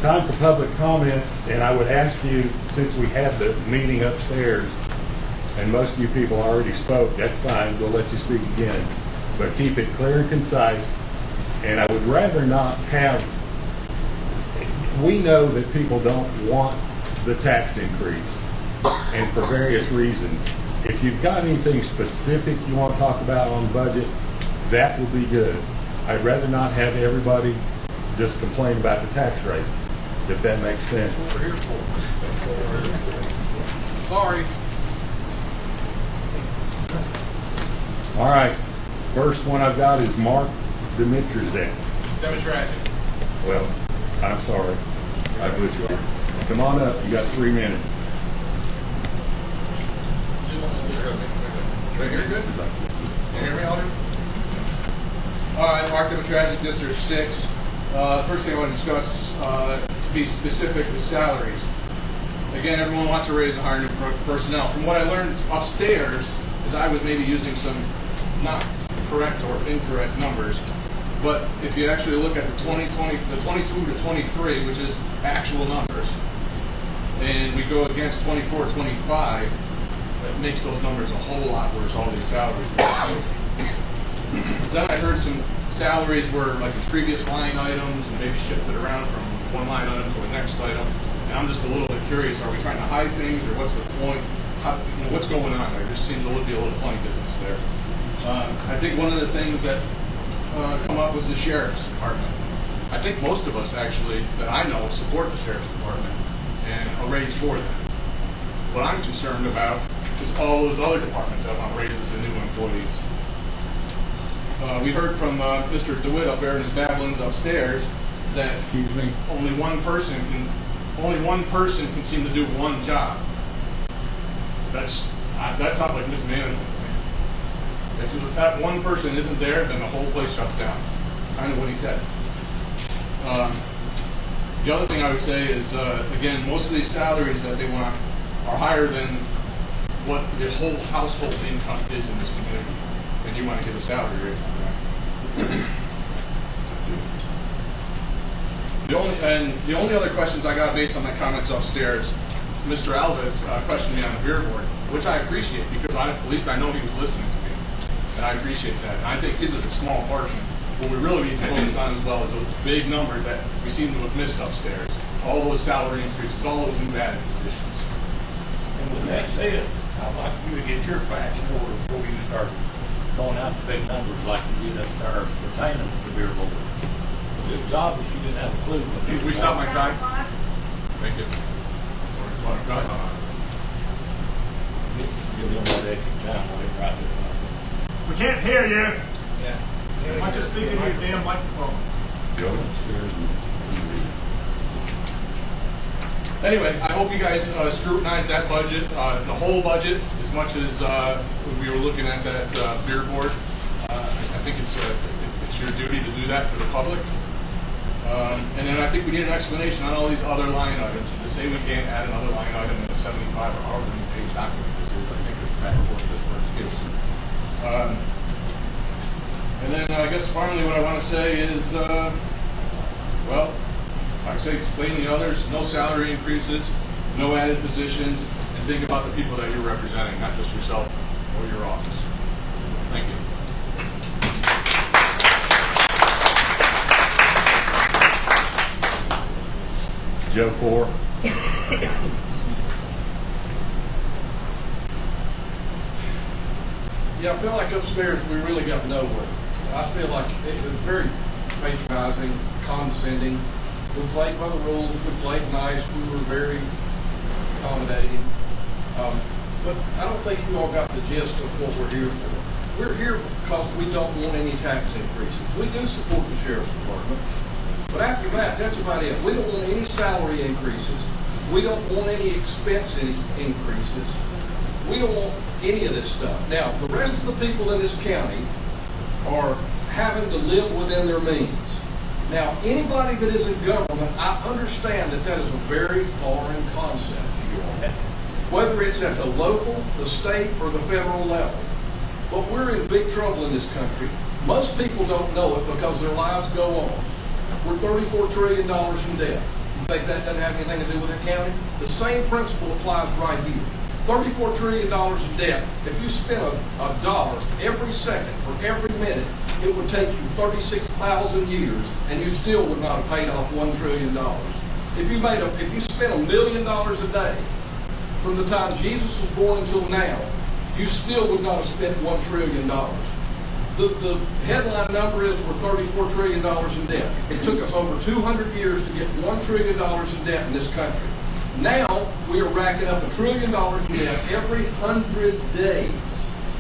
It's time for public comments, and I would ask you, since we had the meeting upstairs, and most of you people already spoke, that's fine, we'll let you speak again. But keep it clear and concise, and I would rather not have, we know that people don't want the tax increase, and for various reasons. If you've got anything specific you want to talk about on the budget, that will be good. I'd rather not have everybody just complain about the tax rate, if that makes sense. That's what we're here for. Sorry. All right, first one I've got is Mark Dimitrizek. Demonstrating. Well, I'm sorry, I butchered it. Come on up, you got 3 minutes. Right here, good? Can you hear me all here? All right, Mark Demonstrating, District 6. First thing I want to discuss, to be specific, is salaries. Again, everyone wants to raise and hire new personnel. From what I learned upstairs, is I was maybe using some not correct or incorrect numbers. But if you actually look at the 2020, the 22 to 23, which is actual numbers, and we go against 24, 25, that makes those numbers a whole lot worse, all these salaries. Then I heard some salaries were like in previous line items and maybe shifted around from one line item to the next item. And I'm just a little bit curious, are we trying to hide things, or what's the point? How, what's going on there? There just seems to be a little funny business there. I think one of the things that come up was the sheriff's department. I think most of us actually that I know support the sheriff's department and a raise for them. What I'm concerned about is all those other departments that want raises and new employees. We heard from Mr. DeWitt up there in his babblings upstairs that only one person can seem to do one job. That sounds like mismanagement. If that one person isn't there, then the whole place shuts down. Kind of what he said. The other thing I would say is, again, most of these salaries that they want are higher than what the whole household income is in this community. And you want to give a salary raise on that. The only other questions I got based on my comments upstairs, Mr. Alves questioned me on the beer board, which I appreciate because at least I know he was listening to me, and I appreciate that. And I think his is a small portion. What we really need to focus on as well is those big numbers that we seem to have missed upstairs. All those salary increases, all those new added positions. And with that said, I'd like you to get your facts in order before you start throwing out the big numbers like you did upstairs pertaining to the beer board. It was obvious you didn't have a clue. Did we stop my time? Thank you. Give them that extra time while they write it. We can't hear you. Yeah. Why don't you speak into your damn microphone? Anyway, I hope you guys scrutinize that budget, the whole budget, as much as we were looking at that beer board. I think it's your duty to do that for the public. And then I think we need an explanation on all these other line items. To say we can't add another line item in a 75 or however many page document this is, I think is back what this word gives. And then I guess finally what I want to say is, well, like I say, explain the others, no salary increases, no added positions, and think about the people that you're representing, not just yourself or your office. Thank you. Joe Four. Yeah, I feel like upstairs we really got nowhere. I feel like it was very patronizing, condescending. We played by the rules, we played nice, we were very accommodating. But I don't think you all got the gist of what we're here for. We're here because we don't want any tax increases. We do support the Sheriff's Department. But after that, that's about it. We don't want any salary increases. We don't want any expense increases. We don't want any of this stuff. Now, the rest of the people in this county are having to live within their means. Now, anybody that is in government, I understand that that is a very foreign concept to you all. Whether it's at the local, the state, or the federal level. But we're in big trouble in this country. Most people don't know it because their lives go on. We're $34 trillion in debt. think that doesn't have anything to do with the county? The same principle applies right here. $34 trillion in debt. If you spent a dollar every second for every minute, it would take you 36,000 years, and you still would not have paid off $1 trillion. If you spent $1 million a day from the time Jesus was born until now, you still would not have spent $1 trillion. The headline number is we're $34 trillion in debt. It took us over 200 years to get $1 trillion in debt in this country. Now, we are racking up $1 trillion in debt every 100 days.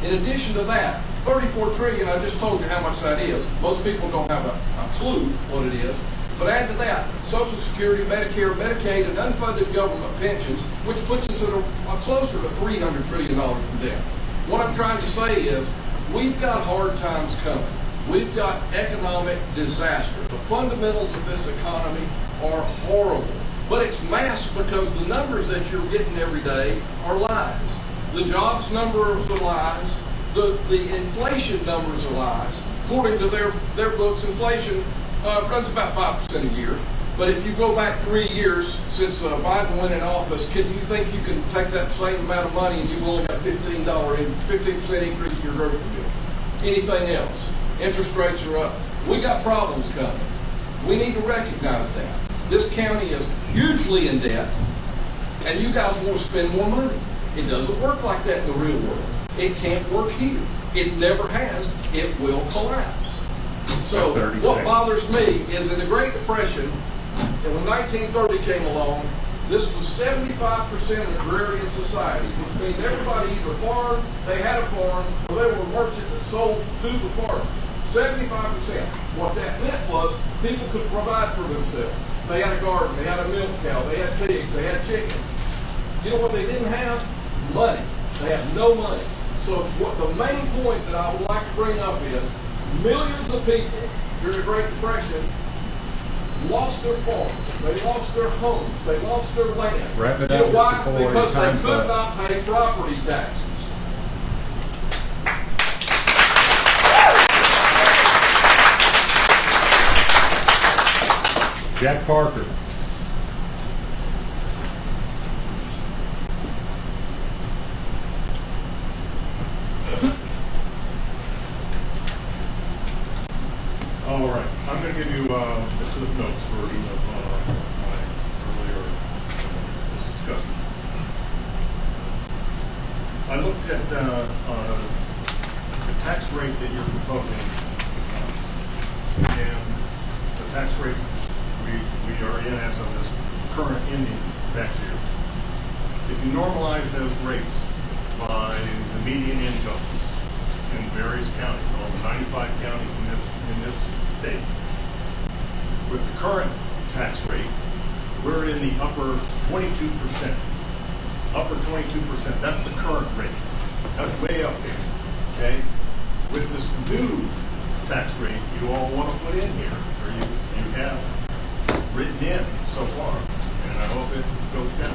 In addition to that, $34 trillion, I just told you how much that is. Most people don't have a clue what it is. But add to that, Social Security, Medicare, Medicaid, and unfunded government pensions, which puts us at closer to $300 trillion in debt. What I'm trying to say is, we've got hard times coming. We've got economic disaster. The fundamentals of this economy are horrible. But it's masked because the numbers that you're getting every day are lies. The jobs numbers are lies. The inflation numbers are lies. According to their books, inflation runs about 5% a year. But if you go back 3 years since Biden went in office, can you think you can take that same amount of money and you've only got $15% increase in your grocery bill? Anything else? Interest rates are up. We got problems coming. We need to recognize that. This county is hugely in debt, and you guys want to spend more money. It doesn't work like that in the real world. It can't work here. It never has. It will collapse. So what bothers me is in the Great Depression, and when 1930 came along, this was 75% of agrarian society, which means everybody either farmed, they had a farm, or they were a merchant that sold to the farmer. 75%. What that meant was people could provide for themselves. They had a garden, they had a milk cow, they had pigs, they had chickens. You know what they didn't have? Money. They had no money. So what the main point that I would like to bring up is millions of people during the Great Depression lost their farms, they lost their homes, they lost their land. Wrap it you know up, why? Mr. Fuller, Because they time's could up. not pay property taxes. Jack Parker. All right, I'm going to give you the Cliff Notes version of my earlier discussion. I looked at the tax rate that you're proposing, and the tax rate we are in as of this current ending tax year. If you normalize those rates by the median income in various counties, all the 95 counties in this state, with the current tax rate, we're in the upper 22%. Upper 22%. That's the current rate. That's way up there. Okay. With this new tax rate you all want to put in here, or you have written in so far, and I hope it goes down.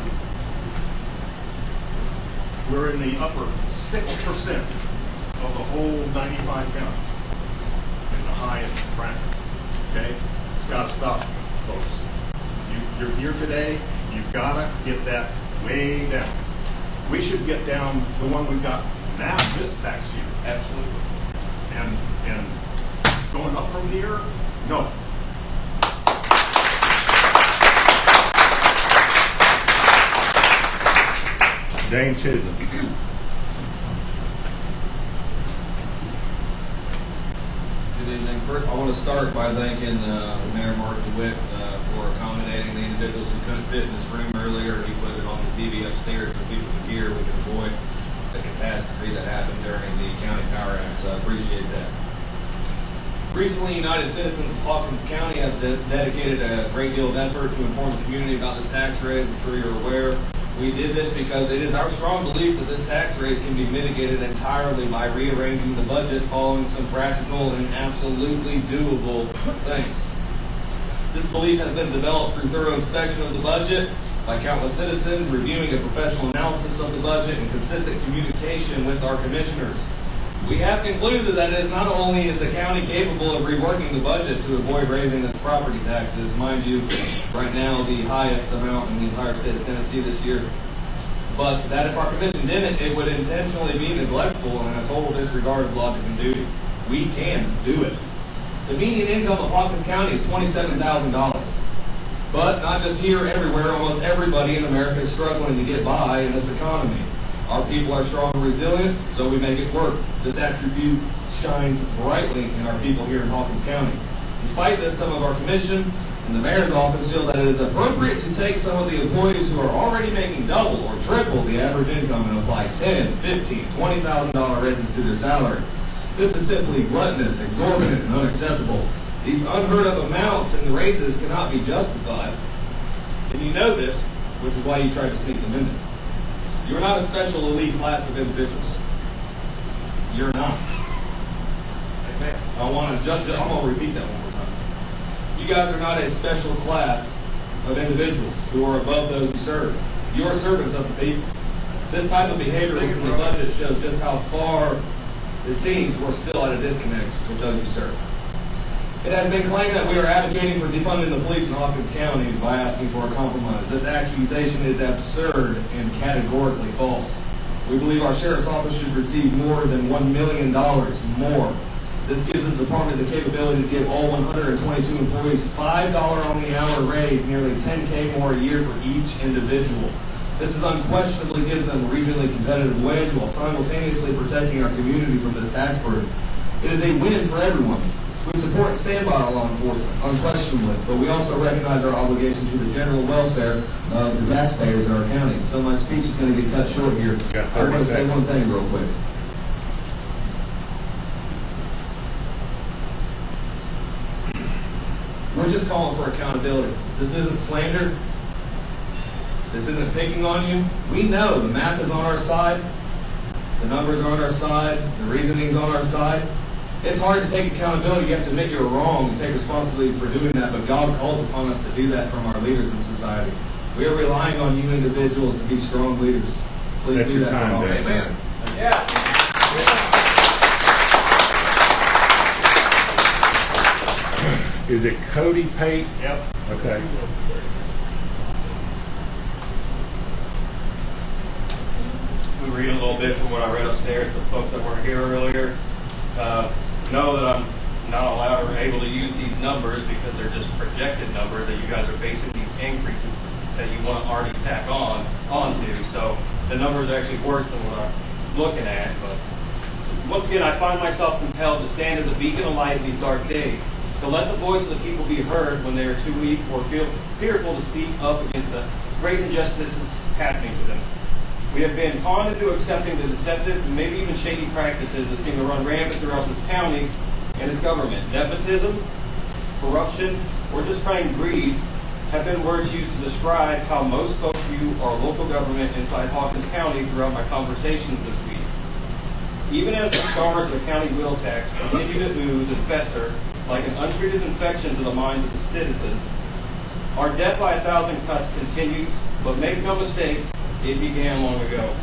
We're in the upper 6% of the whole 95 counties, in the highest bracket. Okay, it's got to stop, folks. You're here today. You've got to get that way down. We should get down to the one we've got now this tax year. Absolutely. And going up from here, no. Dane Chisholm. Good evening. First, I want to start by thanking Mayor Mark DeWitt for accommodating the individuals who couldn't fit in this room earlier. He put it on the TV upstairs so people could hear. We could avoid the catastrophe that happened during the county power outage, so I appreciate that. Recently, United Citizens of Hawkins County have dedicated a great deal of effort to inform the community about this tax raise. I'm sure you're aware. We did this because it is our strong belief that this tax raise can be mitigated entirely by rearranging the budget following some practical and absolutely doable things. This belief has been developed through thorough inspection of the budget by countless citizens, reviewing a professional analysis of the budget, and consistent communication with our commissioners. We have concluded that it is not only is the county capable of reworking the budget to avoid raising its property taxes, mind you, Right now, the highest amount in the entire state of Tennessee this year. But that if our commission didn't, it would intentionally be neglectful and a total disregard of logic and duty. We can do it. The median income of Hawkins County is $27,000. But not just here, everywhere, almost everybody in America is struggling to get by in this economy. Our people are strong and resilient, so we make it work. This attribute shines brightly in our people here in Hawkins County. Despite this, some of our commission and the mayor's office feel that it is appropriate to take some of the employees who are already making double or triple the average income and apply $10,000, $15,000, $20,000 raises to their salary. This is simply gluttonous, exorbitant, and unacceptable. These unheard of amounts in the raises cannot be justified. And you know this, which is why you tried to sneak them in there. You're not a special elite class of individuals. You're not. Amen. I'm going to repeat that one more time. You guys are not a special class of individuals who are above those you serve. You are servants of the people. This type of behavior within the budget shows just how far it seems we're still at a disconnect with those you serve. It has been claimed that we are advocating for defunding the police in Hawkins County by asking for a compromise. This accusation is absurd and categorically false. We believe our sheriff's office should receive more than $1 million more. This gives the department the capability to give all 122 employees $5 on the hour raise, nearly $10K more a year for each individual. This is unquestionably gives them a regionally competitive wage while simultaneously protecting our community from this tax burden. It is a win for everyone. We support and stand by our law enforcement, unquestionably, but we also recognize our obligation to the general welfare of the taxpayers in our county. So my speech is going to get cut short here. I want to say one thing real quick. We're just calling for accountability. This isn't slander. This isn't picking on you. We know the math is on our side. The numbers are on our side. The reasoning is on our side. It's hard to take accountability. You have to admit you're wrong and take responsibility for doing that, but God calls upon us to do that from our leaders in society. We are relying on you individuals to be strong leaders. Please That's do your that. time, for all. Dan. Amen. Yeah. Is it Cody Pate? Yep. Okay. We read a little bit from what I read upstairs for the folks that weren't here earlier. Know that I'm not allowed or able to use these numbers because they're just projected numbers that you guys are basing these increases that you want to already tack onto. So the numbers are actually worse than what I'm looking at. But once again, I find myself compelled to stand as a beacon of light in these dark days, to let the voice of the people be heard when they are too weak or feel fearful to speak up against the great injustices happening to them. We have been conned into accepting the deceptive and maybe even shady practices that seem to run rampant throughout this county and its government. Nepotism, corruption, or just plain greed have been words used to describe how most folks view our local government inside Hawkins County throughout my conversations this week. Even as the scars of the county wheel tax continue to ooze and fester like an untreated infection to the minds of the citizens, our death by 1,000 cuts continues, but make no mistake, it began long ago.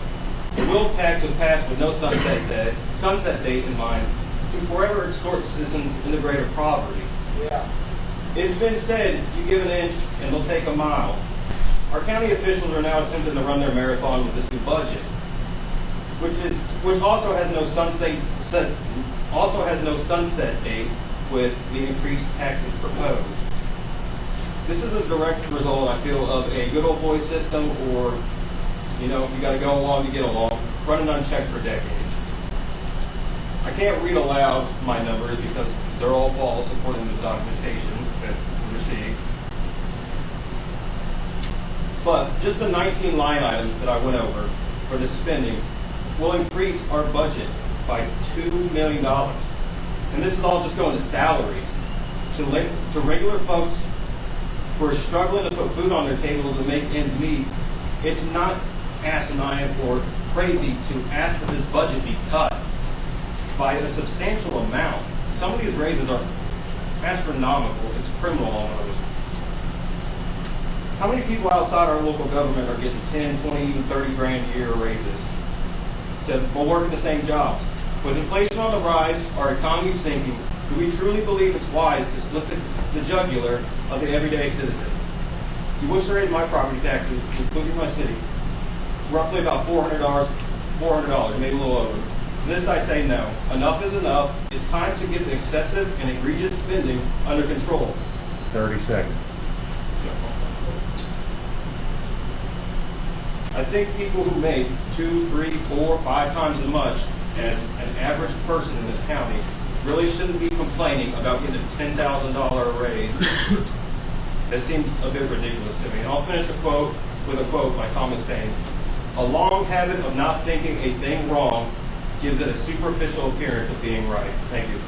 The wheel tax was passed with no sunset date in mind to forever extort citizens into greater poverty. Yeah. It's been said, you give an inch and they'll take a mile. Our county officials are now attempting to run their marathon with this new budget, which also has no sunset date with the increased taxes proposed. This is a direct result, I feel, of a good old boy system, or you got to go along to get along, running unchecked for decades. I can't read aloud my numbers because they're all false according to the documentation that we received. But just the 19 line items that I went over for this spending will increase our budget by $2 million. And this is all just going to salaries, to regular folks who are struggling to put food on their tables and make ends meet. It's not asinine or crazy to ask that this budget be cut by a substantial amount. Some of these raises are astronomical. It's criminal almost. How many people outside our local government are getting 10, 20, even 30 grand a year raises? So we're working the same jobs. With inflation on the rise, our economy sinking, do we truly believe it's wise to slip the jugular of the everyday citizen? you wish to raise my property taxes, including my city, roughly about $400, maybe a little over. This I say no. Enough is enough. It's time to get the excessive and egregious spending under control. 30 seconds. I think people who make 2, 3, 4, 5 times as much as an average person in this county really shouldn't be complaining about getting a $10,000 raise. That seems a bit ridiculous to me. And I'll finish with a quote by Thomas Paine. A long habit of not thinking a thing wrong gives it a superficial appearance of being right. Thank you.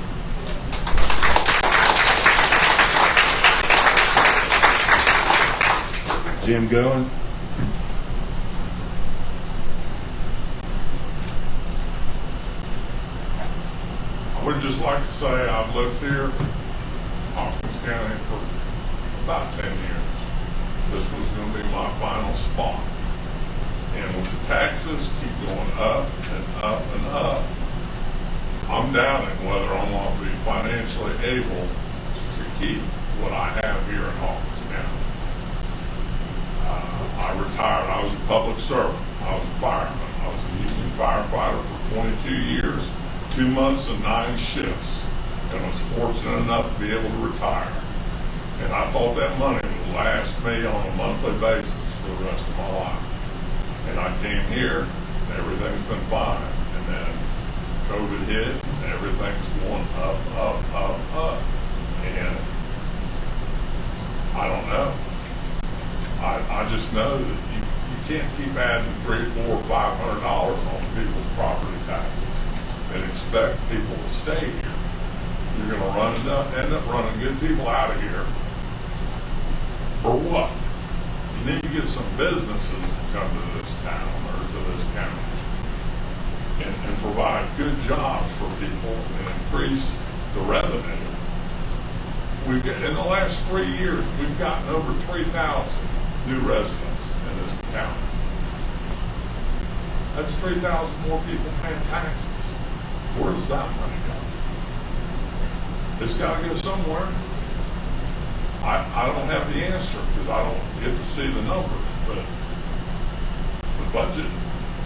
Jim Goen. I would just like to say I've lived here, Hawkins County, for about 10 years. This was going to be my final spot. And with the taxes keep going up and up and up, I'm doubting whether I'm going to be financially able to keep what I have here in Hawkins County. I retired. I was a public servant. I was a fireman. I was a union firefighter for 22 years. 2 months and 9 shifts, and was fortunate enough to be able to retire. And I thought that money would last me on a monthly basis for the rest of my life. And I came here, and everything's been fine. And then COVID hit, and everything's going up, up, up, up. And I don't know. I just know that you can't keep adding $300, $400, $500 on people's property taxes and expect people to stay here. You're going to end up running good people out of here. For what? You need to get some businesses to come to this town or to this county and provide good jobs for people and increase the revenue. In the last 3 years, we've gotten over 3,000 new residents in this county. That's 3,000 more people paying taxes. Where does that money go? It's got to go somewhere. I don't have the answer because I don't get to see the numbers, but the budget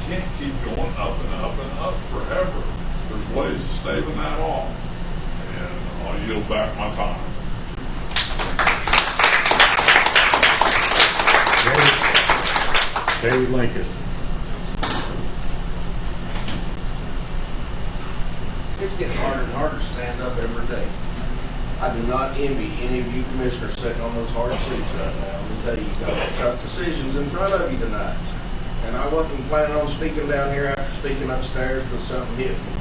can't keep going up and up and up forever. There's ways of staving that off, and I'll yield back my time. David Linkus. It's getting harder and harder to stand up every day. I do not envy any of you commissioners sitting on those hard seats right now. Let me tell you, you've got tough decisions in front of you tonight. And I wasn't planning on speaking down here after speaking upstairs, but something hit me.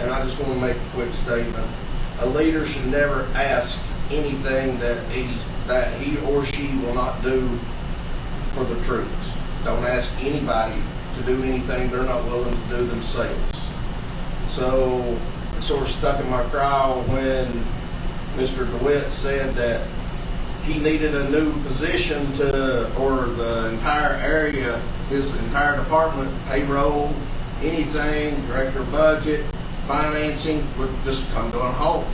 And I just want to make a quick statement. A leader should never ask anything that he or she will not do for the troops. Don't ask anybody to do anything they're not willing to do themselves. So it sort of stuck in my craw when Mr. DeWitt said that he needed a new position or the entire area, his entire department, payroll, anything, director of budget, financing, would just come to a halt.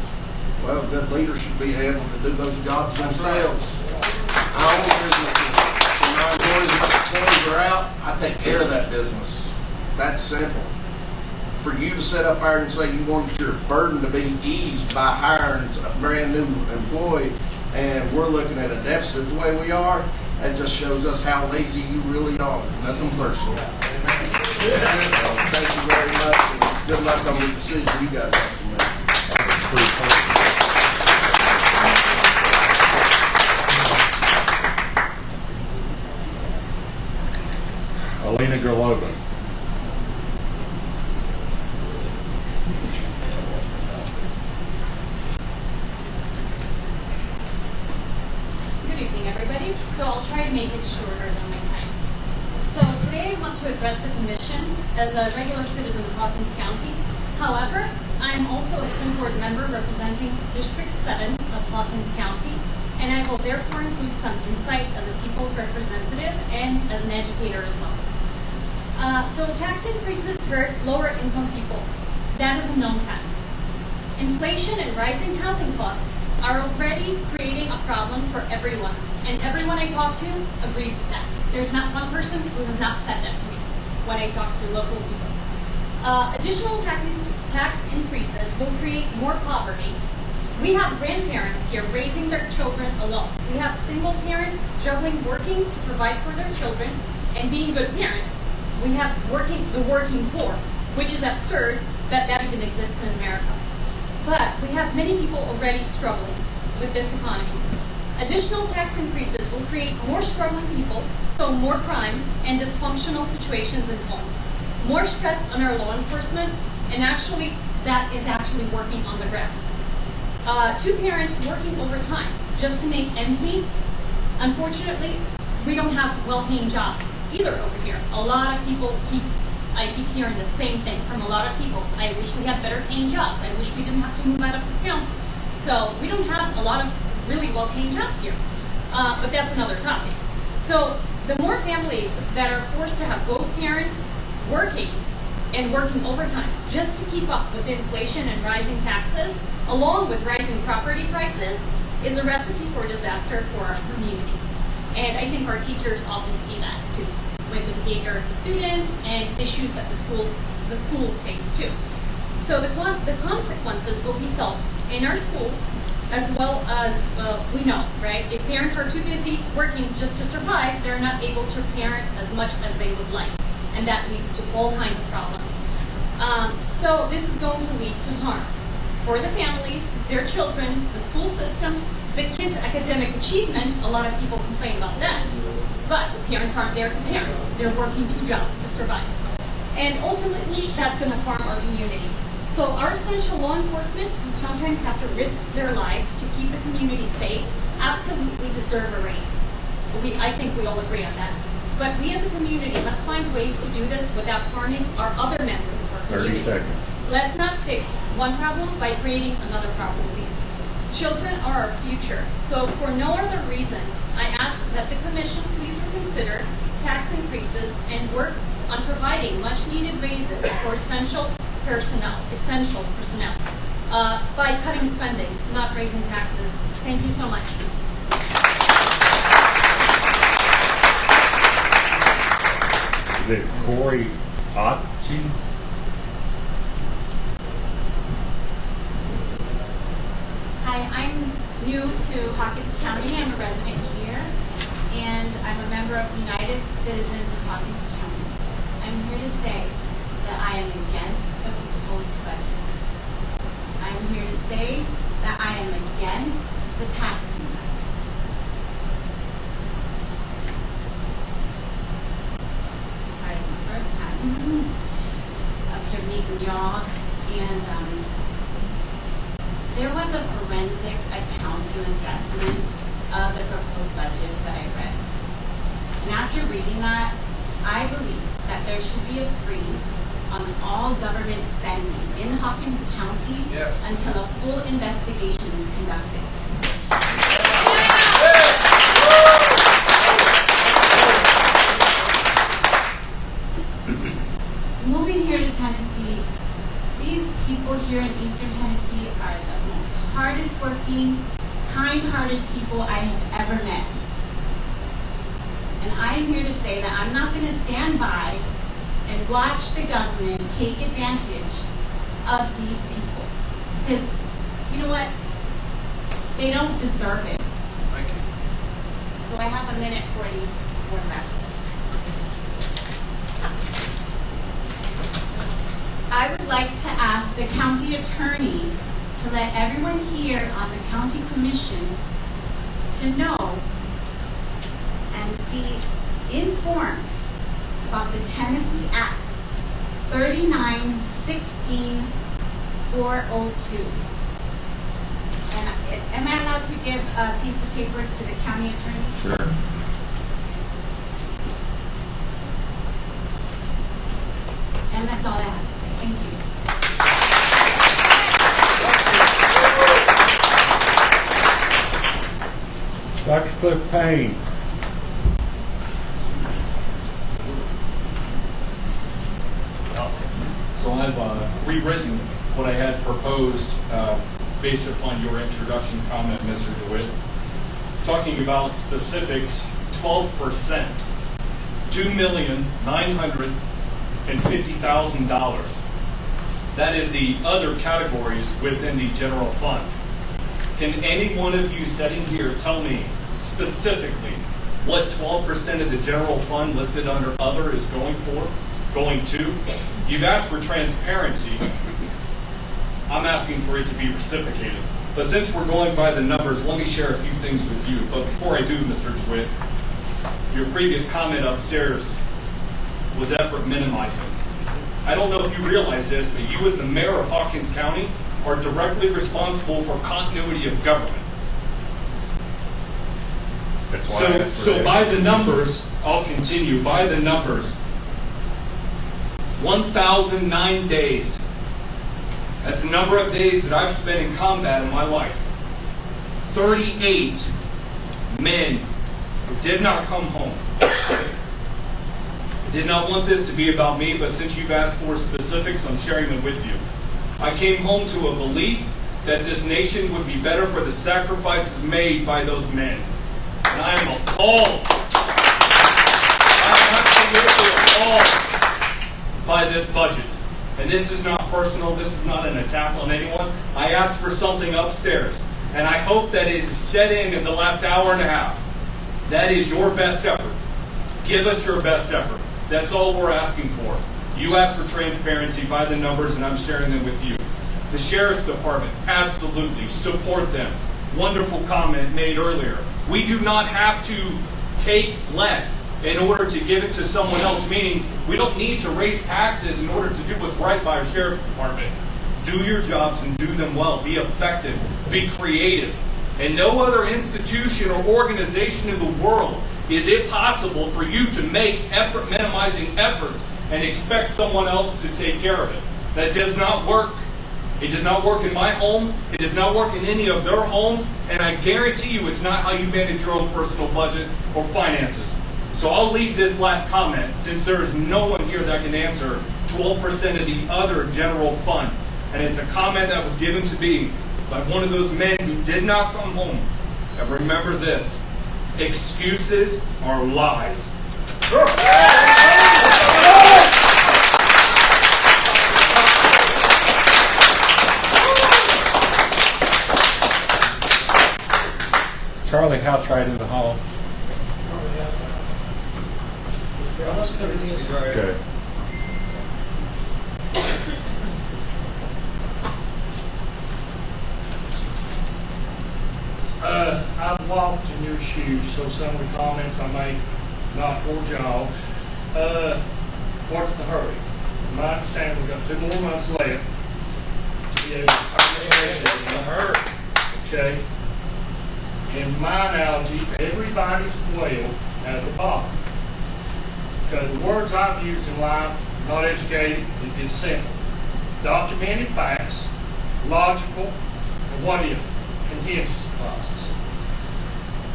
Well, good leaders should be able to do those jobs themselves. I own businesses. When my employees are out, I take care of that business. That's simple. For you to sit up there and say you want your burden to be eased by hiring a brand new employee, and we're looking at a deficit the way we are, that just shows us how lazy you really are. Nothing personal. Thank you very much, and good luck on the decision you guys have to make. Alina Gerloven. Good evening, everybody. So I'll try to make it shorter than my time. So today I want to address the commission as a regular citizen of Hawkins County. However, I'm also a school board member representing District 7 of Hawkins County, and I will therefore include some insight as a people's representative and as an educator as well. So tax increases hurt lower income people. That is a known fact. Inflation and rising housing costs are already creating a problem for everyone. And everyone I talk to agrees with that. There's not one person who has not said that to me when I talk to local people. Additional tax increases will create more poverty. We have grandparents here raising their children alone. We have single parents juggling working to provide for their children and being good parents. We have the working poor, which is absurd that even exists in America. But we have many people already struggling with this economy. Additional tax increases will create more struggling people, so more crime and dysfunctional situations in homes. More stress on our law enforcement, and actually, that is actually working on the ground. Two parents working overtime just to make ends meet. Unfortunately, we don't have well-paying jobs either over here. A lot of people I keep hearing the same thing from a lot of people. I wish we had better paying jobs. I wish we didn't have to move out of this county. So we don't have a lot of really well-paying jobs here. But that's another topic. So the more families that are forced to have both parents working and working overtime just to keep up with inflation and rising taxes, along with rising property prices, is a recipe for disaster for our community. And I think our teachers often see that too, with the behavior of the students and issues that the schools face too. So the consequences will be felt in our schools, as well as we know, right? If parents are too busy working just to survive, they're not able to parent as much as they would like. And that leads to all kinds of problems. So this is going to lead to harm for the families, their children, the school system, the kids' academic achievement. A lot of people complain about that. But the parents aren't there to parent. They're working two jobs to survive. And ultimately, that's going to harm our community. So our essential law enforcement, who sometimes have to risk their lives to keep the community safe, absolutely deserve a raise. I think we all agree on that. But we as a community must find ways to do this without harming our other members of our community. 30 seconds. Let's not fix one problem by creating another problem, please. Children are our future. So for no other reason, I ask that the Commission please reconsider tax increases and work on providing much-needed raises for essential personnel, by cutting spending, not raising taxes. Thank you so much. Is it Corey Otchi? Hi, I'm new to Hawkins County. I'm a resident here, and I'm a member of United Citizens of Hawkins County. I'm here to say that I am against the proposed budget. I'm here to say that I am against the tax increase. It's my first time up here meeting y'all, and there was a forensic accounting assessment of the proposed budget that I read. And after reading that, I believe that there should be a freeze on all government spending in Hawkins County until a full investigation is conducted. Moving here to Tennessee, these people here in Eastern Tennessee are the most hardest working, kind-hearted people I have ever met. And I am here to say that I'm not going to stand by and watch the government take advantage of these people. Because, you know what? They don't deserve it. Thank you. So I have a minute 44 left. I would like to ask the county attorney to let everyone here on the county commission to know and be informed about the Tennessee Act 3916-402. And am I allowed to give a piece of paper to the county attorney? Sure. And that's all I have to say. Thank you. Dr. Cliff Payne. So I've rewritten what I had proposed based upon your introduction comment, Mr. DeWitt. talking about specifics, 12%, $2,950,000. That is the other categories within the general fund. Can any one of you sitting here tell me specifically what 12% of the general fund listed under other is going to? You've asked for transparency. I'm asking for it to be reciprocated. But since we're going by the numbers, let me share a few things with you. But before I do, Mr. DeWitt, your previous comment upstairs was effort minimizing. I don't know if you realize this, but you as the mayor of Hawkins County are directly responsible for continuity of government. That's why I asked for So that. by the numbers, I'll continue, by the numbers, 1,009 days. That's the number of days that I've spent in combat in my life. 38 men who did not come home. I did not want this to be about me, but since you've asked for specifics, I'm sharing them with you. I came home to a belief that this nation would be better for the sacrifices made by those men. And I am appalled. I'm absolutely appalled by this budget. And this is not personal, this is not an attack on anyone. I asked for something upstairs, and I hope that it is set in the last hour and a half. That is your best effort. Give us your best effort. That's all we're asking for. You asked for transparency by the numbers, and I'm sharing them with you. The Sheriff's Department, absolutely, support them. Wonderful comment made earlier. We do not have to take less in order to give it to someone else, meaning we don't need to raise taxes in order to do what's right by our Sheriff's Department. Do your jobs and do them well. Be effective. Be creative. And no other institution or organization in the world is it possible for you to make effort minimizing efforts and expect someone else to take care of it. That does not work. It does not work in my home. It does not work in any of their homes. And I guarantee you it's not how you manage your own personal budget or finances. So I'll leave this last comment, since there is no one here that can answer 12% of the other general fund. And it's a comment that was given to me by one of those men who did not come home. And remember this, excuses are lies. Charlie House right in the hall. Okay. I've walked in your shoes, so some of the comments I make, not towards y'all. What's the hurry? From my understanding, we've got 2 more months left to be able to turn the budget in. Okay? In my analogy, everybody's well has a bottom. Okay, the words I've used in life, not educated, it's simple. Documented facts, logical, and what if, contingency clauses.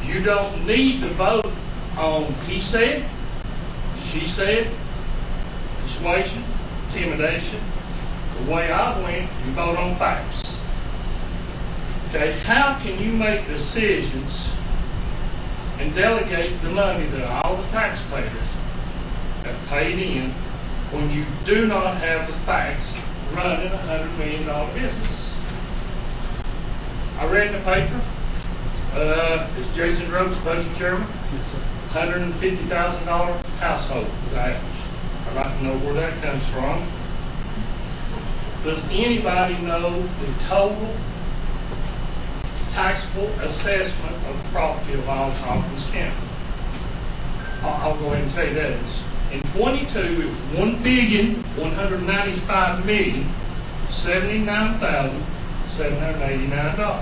You don't need to vote on he said, she said, persuasion, intimidation. The way I went, you vote on facts. Okay, how can you make decisions and delegate the money that all the taxpayers have paid in when you do not have the facts running a $100 million business? I read in the paper, it's Jason Rhodes, budget chairman, $150,000 household is average. I'd like to know where that comes from. Does anybody know the total taxable assessment of the property of all of Hawkins County? I'll go ahead and tell you that. In 22, it was $1,195,079,789.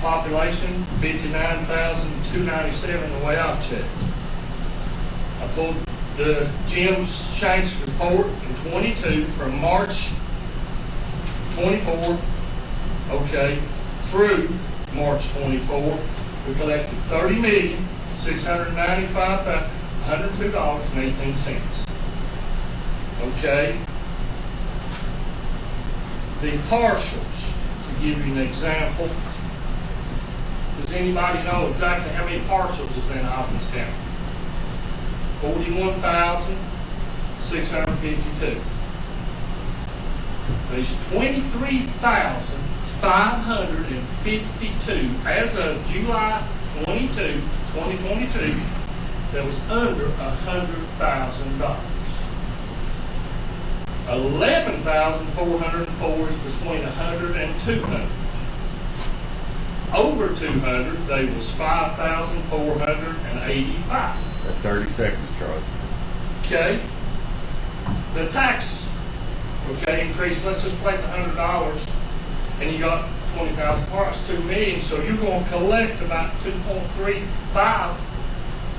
Population, 59,297 the way I've checked. I pulled the Jim Shanks report in 22 from March 24, okay, through March 24. We collected $30,695,102.18. Okay. The partials, to give you an example, Does anybody know exactly how many parcels is in Hawkins County? 41,652. There's 23,552 as of July 22, 2022, that was under $100,000. 11,404 is between 100 and 200. Over 200, they was 5,485. At 30 seconds, Charlie. Okay? The tax, increase, let's just play for $100, and you got 20,000 parts, 2 million, so you're going to collect about 2.35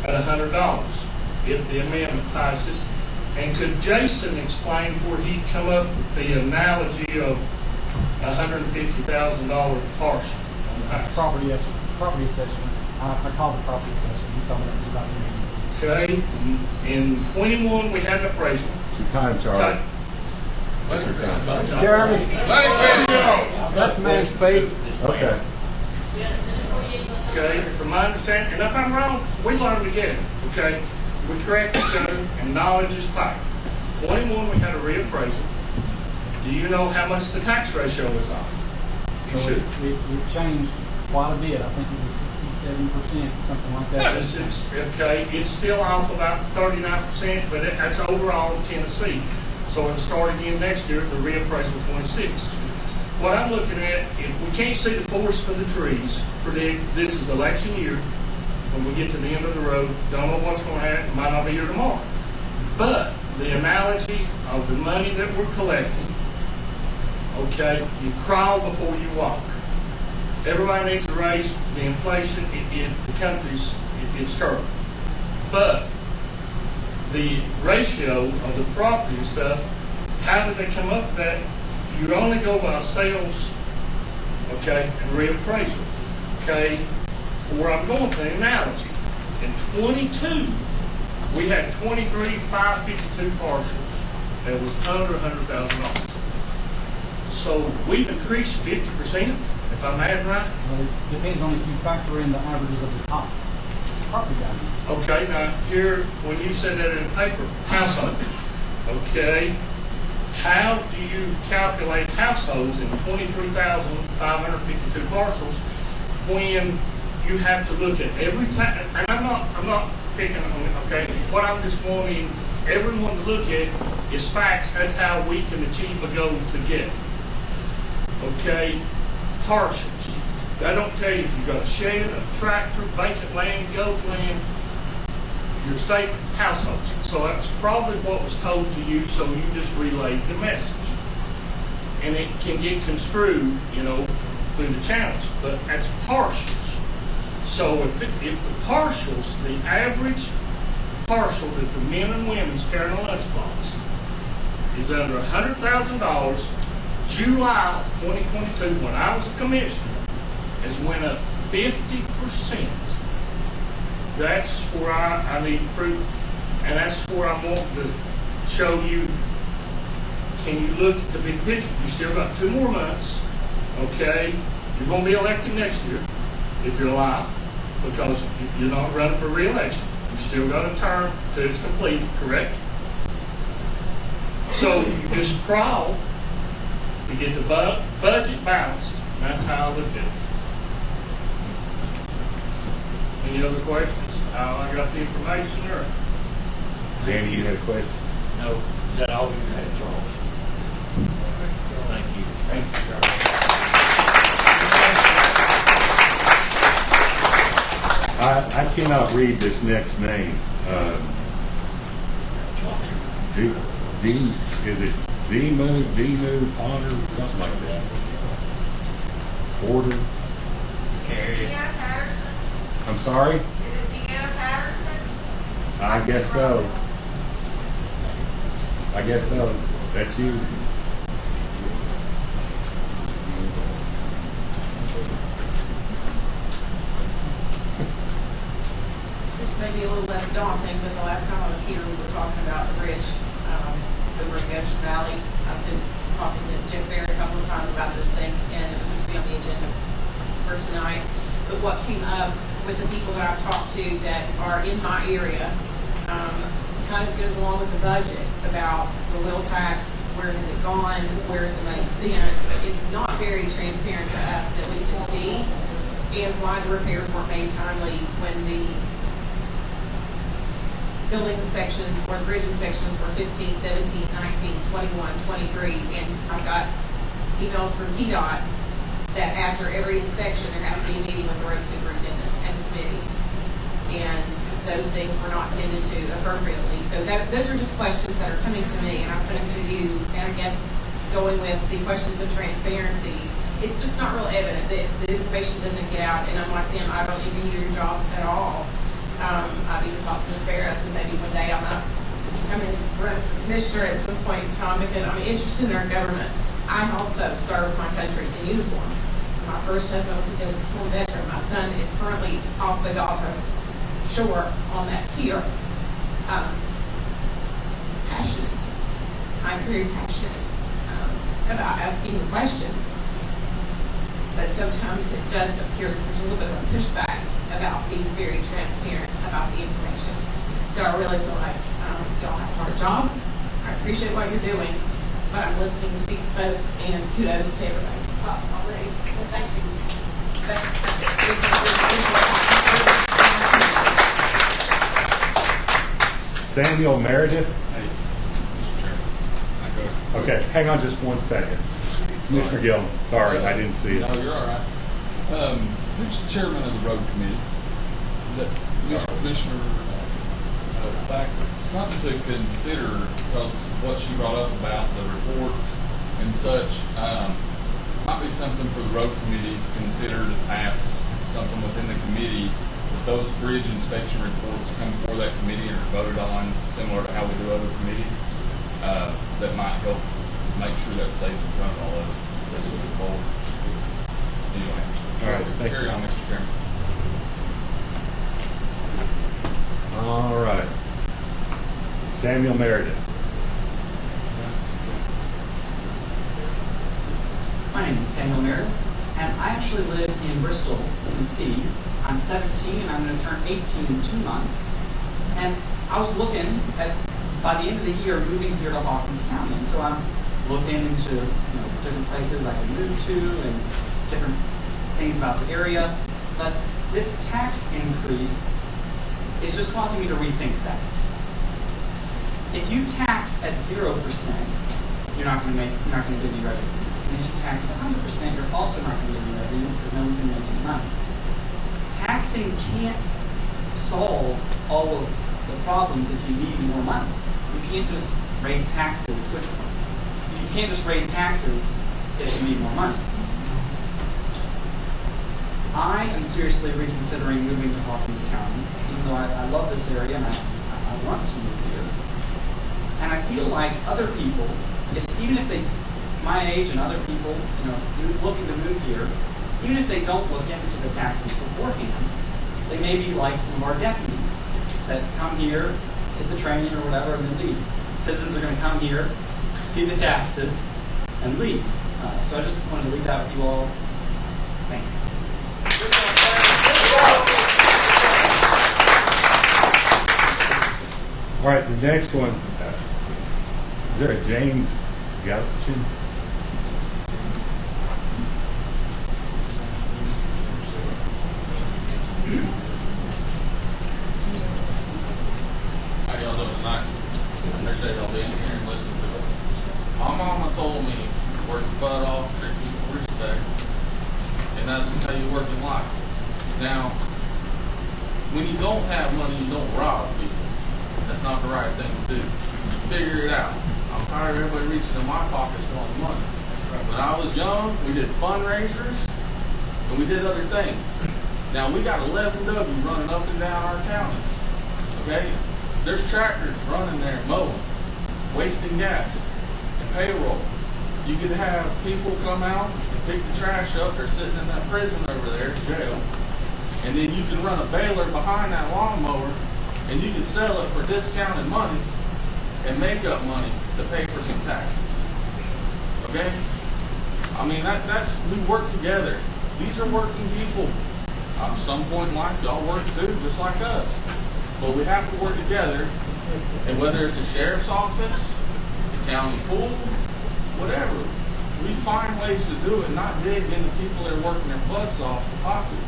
at $100 if the amendment passes. And could Jason explain where he'd come up with the analogy of $150,000 parcel on the house? Property assessment. I call it property assessment. You told me that was about the Okay, in 21, we had an appraisal. Your time, Charlie. Let him finish. Jeremy, Let him finish. let the man speak. Okay. Okay, from my understanding, and if I'm wrong, we learn together, okay? We correct each other, and knowledge is power. 21, we had a reappraisal. Do you know how much the tax ratio is off? You So should. it changed quite a bit. I think it was 67%, something like that. Okay, it's still off about 39%, but that's overall in Tennessee. So it'll start again next year, the reappraisal 26. What I'm looking at, if we can't see the forest for the trees, predict this is election year, when we get to the end of the road, don't know what's going to happen, might not be here tomorrow. But the analogy of the money that we're collecting, okay, you crawl before you walk. Everybody needs to raise the inflation in the country's it's struggling. But the ratio of the property and stuff, how did they come up with that? You only go by sales, okay, and reappraisal, okay? Where I'm going for the analogy, in 22, we had 23,552 parcels that was under $100,000. So we've increased 50%, if I'm adding right. Well, it depends on if you factor in the averages of the top property values. Okay, now here, when you said that in the paper, household, okay, how do you calculate households in 23,552 parcels when you have to look at every time? And I'm not picking on it, okay? What I'm just wanting everyone to look at is facts. That's how we can achieve a goal together. Okay, parcels. That don't tell you if you've got a shed, a tractor, vacant land, goat land, your state households. So that's probably what was told to you, so you just relayed the message. And it can get construed, through the channels, but that's partials. So if the partials, the average partial that the men and women's carrying a lunchbox is under $100,000, July of 2022, when I was a commissioner, has went up 50%. That's where I need proof, and that's where I want to show you. Can you look at the big picture? You still got 2 more months, okay? You're going to be elected next year, if you're alive, because you're not running for re-election. You still got a term till it's completed, correct? So you just crawl to get the budget balanced. That's how I look at it. Any other questions? I got the information, or? Danny, you had a question? No, is that all you had, Charles? Thank you. Thank you, Charlie. I cannot read this next name. Is it D-Move, Ponder, something like that? Order? Deanna Patterson? I'm sorry? Is it Deanna Patterson? I guess so. That's you. This may be a little less daunting, but the last time I was here, we were talking about the bridge over in Goshen Valley. I've been talking to Jim Fair a couple of times about those things, and it was supposed to be on the agenda for tonight. but what came up with the people that I've talked to that are in my area, kind of goes along with the budget about the wheel tax, where has it gone, where's the money spent. It's not very transparent to us that we can see, and why the repairs weren't made timely when the building inspections or the bridge inspections were 15, 17, 19, 21, 23, and I've got emails from TDOT that after every inspection, there has to be a meeting with the road superintendent and the committee. And those things were not tended to appropriately. So those are just questions that are coming to me, and I'm putting to you, and I guess going with the questions of transparency, it's just not real evident. The information doesn't get out, and I'm like them, I don't envy your jobs at all. I've even talked to Mr. Barris, and maybe one day I might come and run for commissioner at some point in time, because I'm interested in our government. I also served my country in uniform. My first husband was a Desert Storm veteran. My son is currently off the Gaza shore on that pier. Passionate. I'm very passionate about asking the questions. But sometimes it does appear that there's a little bit of a pushback about being very transparent about the information. So I really feel like y'all have a hard job. I appreciate what you're doing, but I'm listening to these folks, and kudos to everybody who's talked already. So thank you. That's it. Samuel Meredith? Hey, Mr. Chairman, I go. Okay, hang on just one second. Commissioner Gill, sorry, I didn't see it. No, you're all right. Who's the chairman of the road committee? Commissioner, back, something to consider, because what she brought up about the reports and such, might be something for the road committee to consider to pass something within the committee. If those bridge inspection reports come before that committee and are voted on, similar to how we do other committees, that might help make sure that stays in front of all of us as we move forward. Anyway, All right, thank carry you. on, Mr. Chairman. All right. Samuel Meredith. My name is Samuel Meredith, and I actually live in Bristol, Tennessee. I'm 17 and I'm going to turn 18 in 2 months. And I was looking at, by the end of the year, moving here to Hawkins County. And so I'm looking into different places I can move to and different things about the area. But this tax increase is just causing me to rethink that. If you tax at 0%, you're not going to get any revenue. And if you tax at 100%, you're also not going to get any revenue because no one's going to make any money. Taxing can't solve all of the problems if you need more money. You can't just raise taxes. You can't just raise taxes if you need more money. I am seriously reconsidering moving to Hawkins County, even though I love this area and I want to move here. And I feel like other people, even if they, my age and other people, looking to move here, even if they don't look into the taxes beforehand, they may be like some of our deputies that come here, get the training or whatever, and then leave. Citizens are going to come here, see the taxes, and leave. So I just wanted to leave that with you all. Thank you. All right, the next one. Is there a James Galchin? How y'all doing tonight? I appreciate y'all being here and listening to us. My mama told me, work your butt off, treat people with respect, and that's how you work in life. Now, when you don't have money, you don't rob people. That's not the right thing to do. Figure it out. I'm tired of everybody reaching in my pockets for all the money. When I was young, we did fundraisers, and we did other things. Now, we got 11W running up and down our county. Okay? There's tractors running there mowing, wasting gas, and payroll. You could have people come out and pick the trash up. They're sitting in that prison over there, jail. And then you can run a baler behind that lawnmower, and you can sell it for discounted money and make up money to pay for some taxes. Okay? I mean, we work together. These are working people. At some point in life, y'all work too, just like us. But we have to work together, and whether it's the sheriff's office, the county pool, whatever, we find ways to do it, not dig into people that are working their butts off the pocket.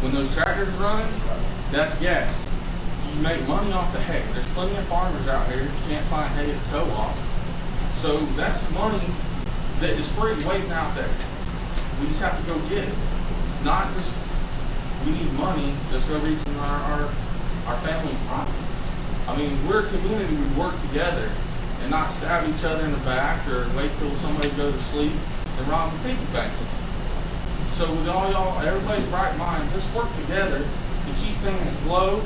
When those tractors are running, that's gas. You make money off the hay. There's plenty of farmers out here who can't find hay at the co-op. So that's money that is free waiting out there. We just have to go get it. Not just, we need money that's going to reach in our family's pockets. I mean, we're a community, we work together and not stab each other in the back or wait till somebody goes to sleep and rob the piggy bank. So with all y'all, everybody's bright minds, let's work together to keep things low,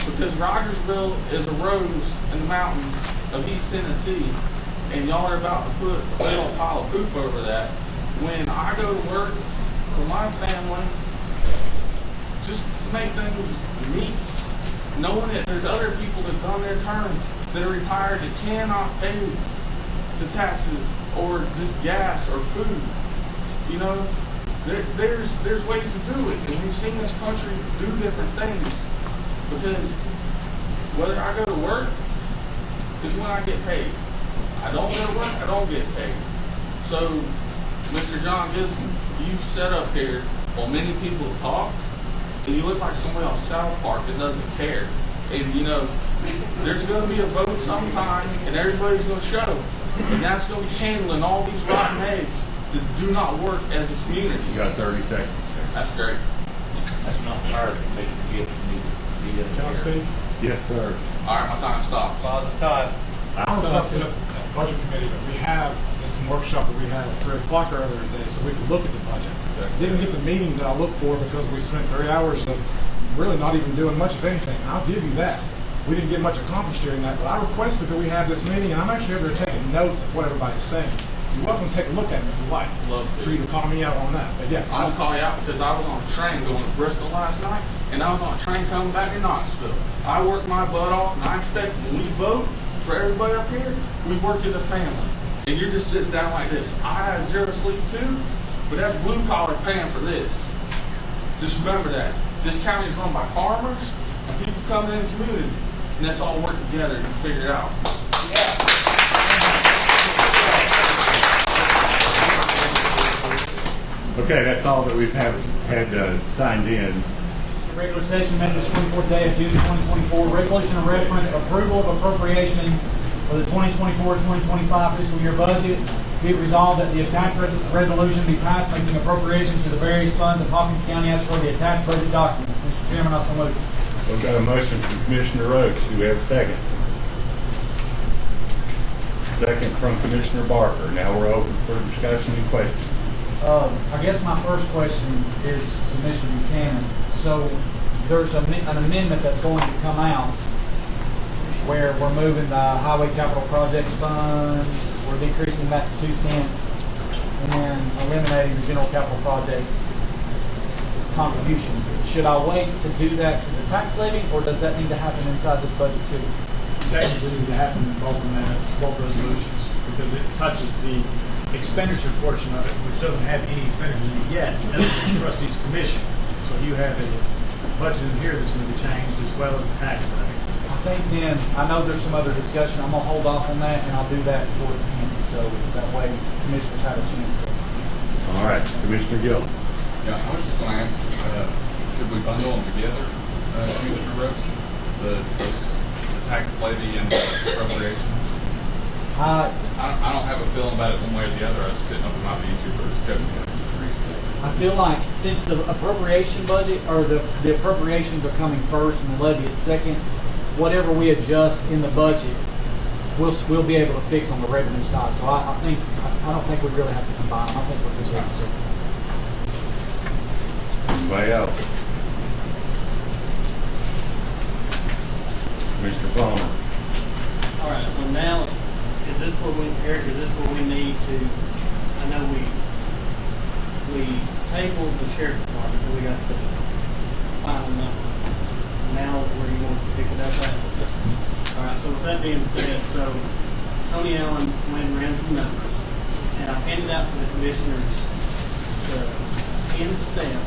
because Rogersville is a rose in the mountains of East Tennessee, and y'all are about to put a big old pile of poop over that. When I go to work for my family, just to make things neat, knowing that there's other people that have done their terms that are retired that cannot pay the taxes or just gas or food. You know, there's ways to do it, and we've seen this country do different things. Because whether I go to work is when I get paid. I don't go to work, I don't get paid. So, Mr. John Gibson, you've sat up here while many people talk, and you look like somebody on South Park that doesn't care. And you know, there's going to be a vote sometime, and everybody's going to show. And that's going to be handling all these rotten eggs that do not work as a community. You got 30 seconds. That's great. That's not fair, Commissioner Gibson. John speak? Yes, sir. All right, my time stops. Todd. I don't know if it's a budget committee, but we have this workshop that we had at 3 o'clock earlier today, so we could look at the budget. Didn't get the meeting that I looked for because we spent 3 hours of really not even doing much of anything. I'll give you that. We didn't get much accomplished during that, but I requested that we have this meeting, and I'm actually over there taking notes of what everybody's saying. So you're welcome to take a look at it if you like. Love to. For you to call me out on that. But yes, I'm going to call you out because I was on a train going to Bristol last night, and I was on a train coming back to Knoxville. I worked my butt off, and I expect when we vote for everybody up here, we work as a family. And you're just sitting down like this. I had zero sleep too, but that's blue collar paying for this. Just remember that. This county is run by farmers and people coming in the community, and let's all work together to figure it out. Okay, that's all that we've had signed in. regular session minutes, 24th day of June 2024. Resolution of reference, approval of appropriations for the 2024-2025 fiscal year budget. Be it resolved that the attached resolution be passed, making appropriations to the various funds of Hawkins County as per the attached budget documents. Mr. Chairman, I so move. We've got a motion from Commissioner Roach. Do we have a second? Second from Commissioner Barker. Now we're open for discussion and questions. I guess my first question is to Mr. Buchanan. So there's an amendment that's going to come out where we're moving the highway capital projects funds, we're decreasing that to 2 cents, and then eliminating the general capital projects contribution. Should I wait to do that to the tax levy, or does that need to happen inside this budget too? Technically needs to happen in both amendments, both resolutions, because it touches the expenditure portion of it, which doesn't have any expenditures in it yet. That's the trustees commission. So you have a budget in here that's going to be changed as well as the tax levy. I think then, I know there's some other discussion, I'm going to hold off on that, and I'll do that toward the end, so that way commissioners have a chance to. All right, Commissioner Gill. Yeah, I was just going to ask, could we bundle them together, Commissioner Roach? The tax levy and the appropriations? I don't have a feeling about it one way or the other. I just didn't know if it might be easier for discussion. I feel like since the appropriation budget, or the appropriations are coming first and the levy is second, whatever we adjust in the budget, we'll be able to fix on the revenue side. So I don't think we really have to combine them. I think we're just going to separate. Anybody else? Mr. Palmer. All right, so now, is this where we, Eric, is this where we need to, I know we tabled the sheriff's department, but we got the final number. Now is where you want to pick it up at? Yes. All right, so with that being said, so Tony Allen went and ran some numbers, and I handed out to the commissioners the in step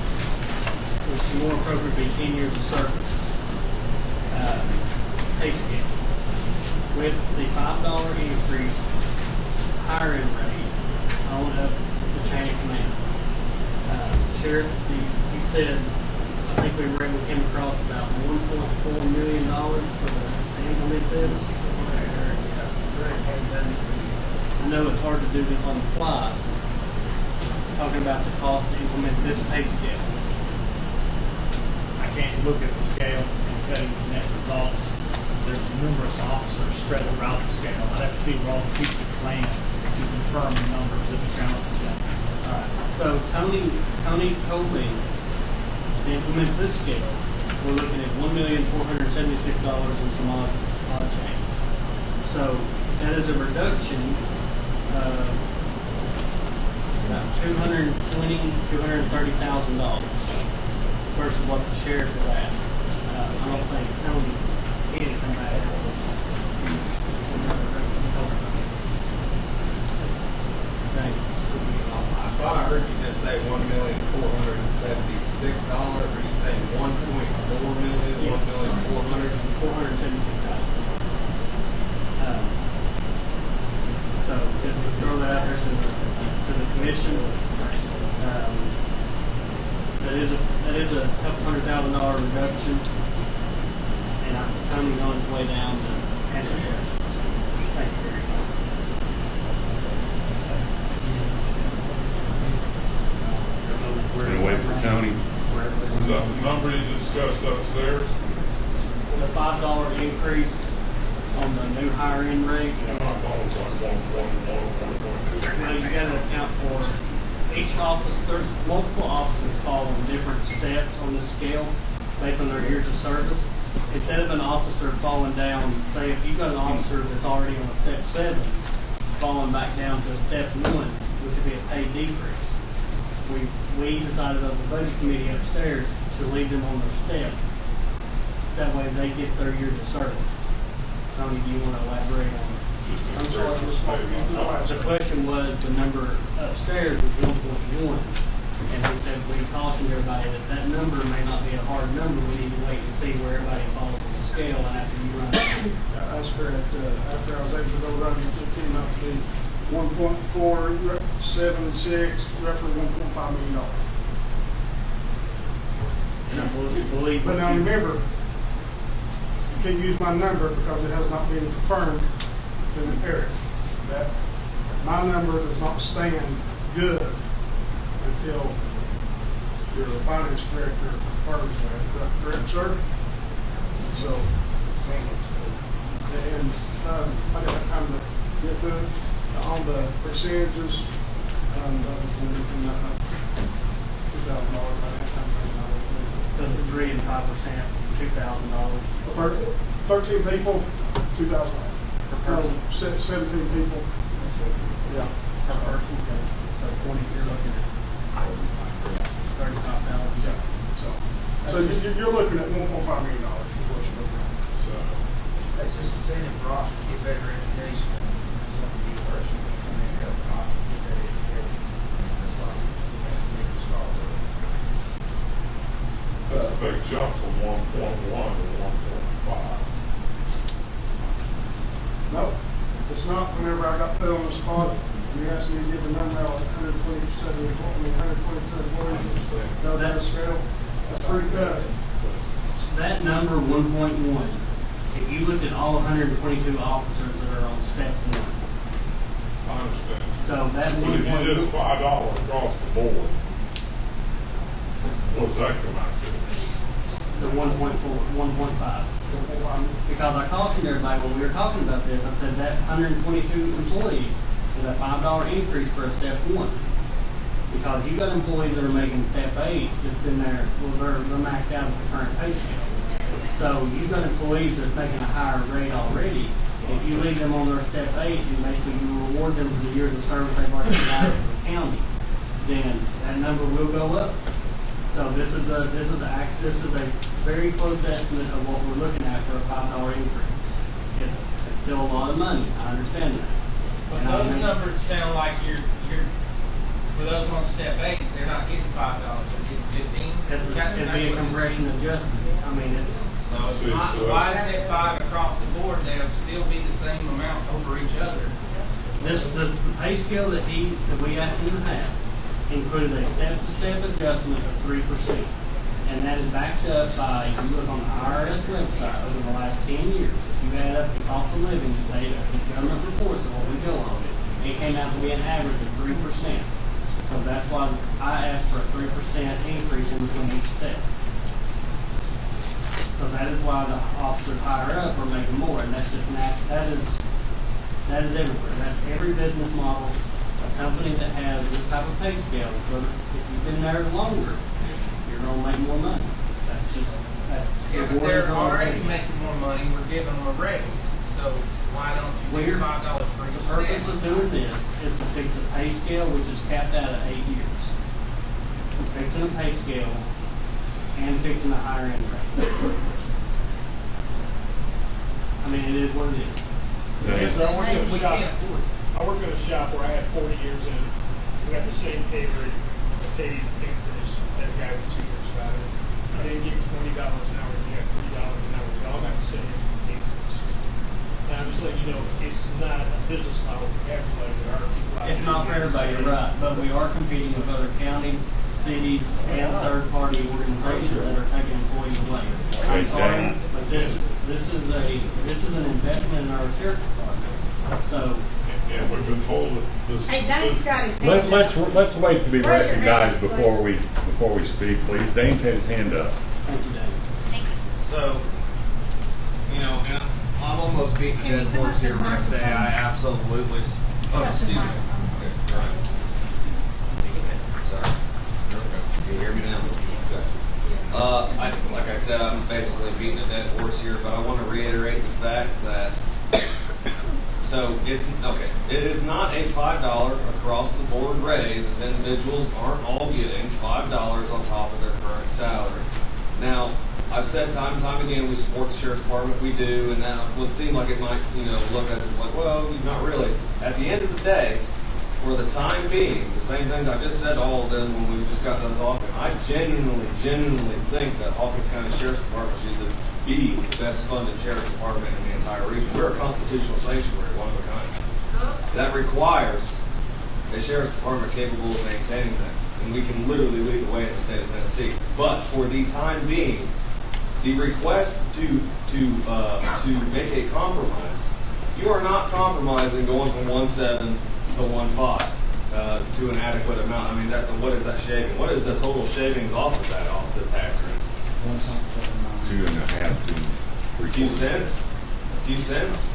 which is more appropriate be 10 years of service, pay scale. With the $5 increase hiring rate on up the chain of command. Sheriff, you said, I think we came across about $1.4 million for the implement this. I know it's hard to do this on the fly. Talking about the cost to implement this pay scale. I can't look at the scale and tell you the net results. There's numerous officers spread throughout the scale. I'd have to see where all the pieces land to confirm the numbers if it's challenging them. So Tony told me to implement this scale, we're looking at $1,476 and some odd change. So that is a reduction of about $230,000 versus what the sheriff has asked. I don't think Tony can come back. Thank you. I thought I heard you just say $1,476. Are you saying 1.4 million? Yeah. 1,400,000? $476. So just to throw that out there to the commission, that is a couple $100,000 reduction, and Tony's on his way down to answer questions. Thank you very much. We're gonna wait for Tony. Is that the number you discussed upstairs? The $5 increase on the new hire-in rate. Well, you got to account for each office. There's multiple officers fall on different steps on the scale based on their years of service. Instead of an officer falling down, say if you've got an officer that's already on step 7, falling back down to step 1, which would be a pay decrease. We decided on the budget committee upstairs to leave them on their step. That way they get their years of service. Tony, do you want to elaborate on? I'm sorry, The question was the number upstairs was 1.1, and we said we cautioned everybody that that number may not be a hard number. We need to wait and see where everybody falls on the scale, and after you run it. That's correct. After I was able to go running, it came out to be 1.476, roughly $1.5 million. And I believe. But now remember, you can't use my number because it has not been confirmed in the area. That my number does not stand good until your finance director confirms that. Is that correct, sir? So, and I didn't have time to get through it. On the percentages, $2,000. I didn't have time to So the 3 and 5%, $2,000 13 people, $2,000 per person. 17 people. Yeah. Per person. So 20. You're looking at $35,000. Yeah. So you're looking at $1.5 million is what you're looking at. So that's just incentive for officers to get better education. Some of you personally come in and help an officer get that education. That's why we have to make a start with it. That's a big jump from 1.1 to 1.5. no, it's not. Whenever I got put on the spot, you asked me to give a number out of 122 employees. No, that is scale. That's pretty tough. That number 1.1, if you looked at all 122 officers that are on step 1. I understand. So that But if you did $5 across the board, what's that come out to? The 1.5. Because I cautioned everybody when we were talking about this, I said that 122 employees is a $5 increase for a step 1. Because you got employees that are making step 8 that's been there, well, they're maxed out at the current pay scale. So you've got employees that's making a higher rate already. If you leave them on their step 8 and basically you reward them for the years of service they've already provided for the county, then that number will go up. So this is a very close estimate of what we're looking at for a $5 increase. It's still a lot of money. I understand that. But those numbers sound like you're for those on step 8, they're not getting $5, they're getting 15. It'd be a compression adjustment. I mean, it's. So it's not, why isn't it 5 across the board? They'll still be the same amount over each other. The pay scale that we have to have included a step-to-step adjustment of 3%. And that is backed up by, you look on the IRS website over the last 10 years. If you add up the cost of living, the government reports of what we go on it came out to be an average of 3%. So that's why I asked for a 3% increase in between each step. So that is why the officers higher up are making more, and that's just that is everywhere. That's every business model, a company that has this type of pay scale. So if you've been there longer, you're gonna make more money. That's just that. Yeah, but they're already making more money. We're giving them a raise. So why don't you give $5 for each The purpose step? of doing this is to fix a pay scale which is capped out at 8 years. We're fixing a pay scale and fixing a higher end rate. I mean, it is what it is. Yeah, so I work in a shop where I had 40 years in. We got the same pay rate, pay increase that a guy with 2 years got it. I didn't get $20 an hour, you got $3 an hour. We all got the same increase. And I'm just letting you know, it's not a business model for everybody. There are people out there. It's not for everybody, you're right, but we are competing with other counties, cities, and third-party organizations that are taking employees away. I'm sorry, but this is an investment in our sheriff department. So. Yeah, we've been told that this. Hey, Dane's got his hand up. Let's wait to be Raise your recognized hand, before we speak, please. Dane's had his hand up. Thank you, Dane. So, you know, and I'm almost beating a dead horse here when I say I absolutely, excuse me. Okay, right. Sorry. Can you hear me now? Okay. Like I said, I'm basically beating a dead horse here, but I want to reiterate the fact that, so it's, okay, it is not a $5 across the board raise if individuals aren't all getting $5 on top of their current salary. Now, I've said time and time again, we support the sheriff's department, we do, and that would seem like it might, look at us like, well, not really. At the end of the day, for the time being, the same thing I just said to all of them when we just got done talking, I genuinely think that Hawkins County Sheriff's Department should be the best funded sheriff's department in the entire region. We're a constitutional sanctuary, one of a kind. That requires a sheriff's department capable of maintaining that. And we can literally lead the way in the state of Tennessee. But for the time being, the request to make a compromise, you are not compromising going from 1.7 to 1.5 to an adequate amount. I mean, what is that shaving? What is the total shavings off of that, off the tax rates? 2.5 to 3. A few cents? A few cents?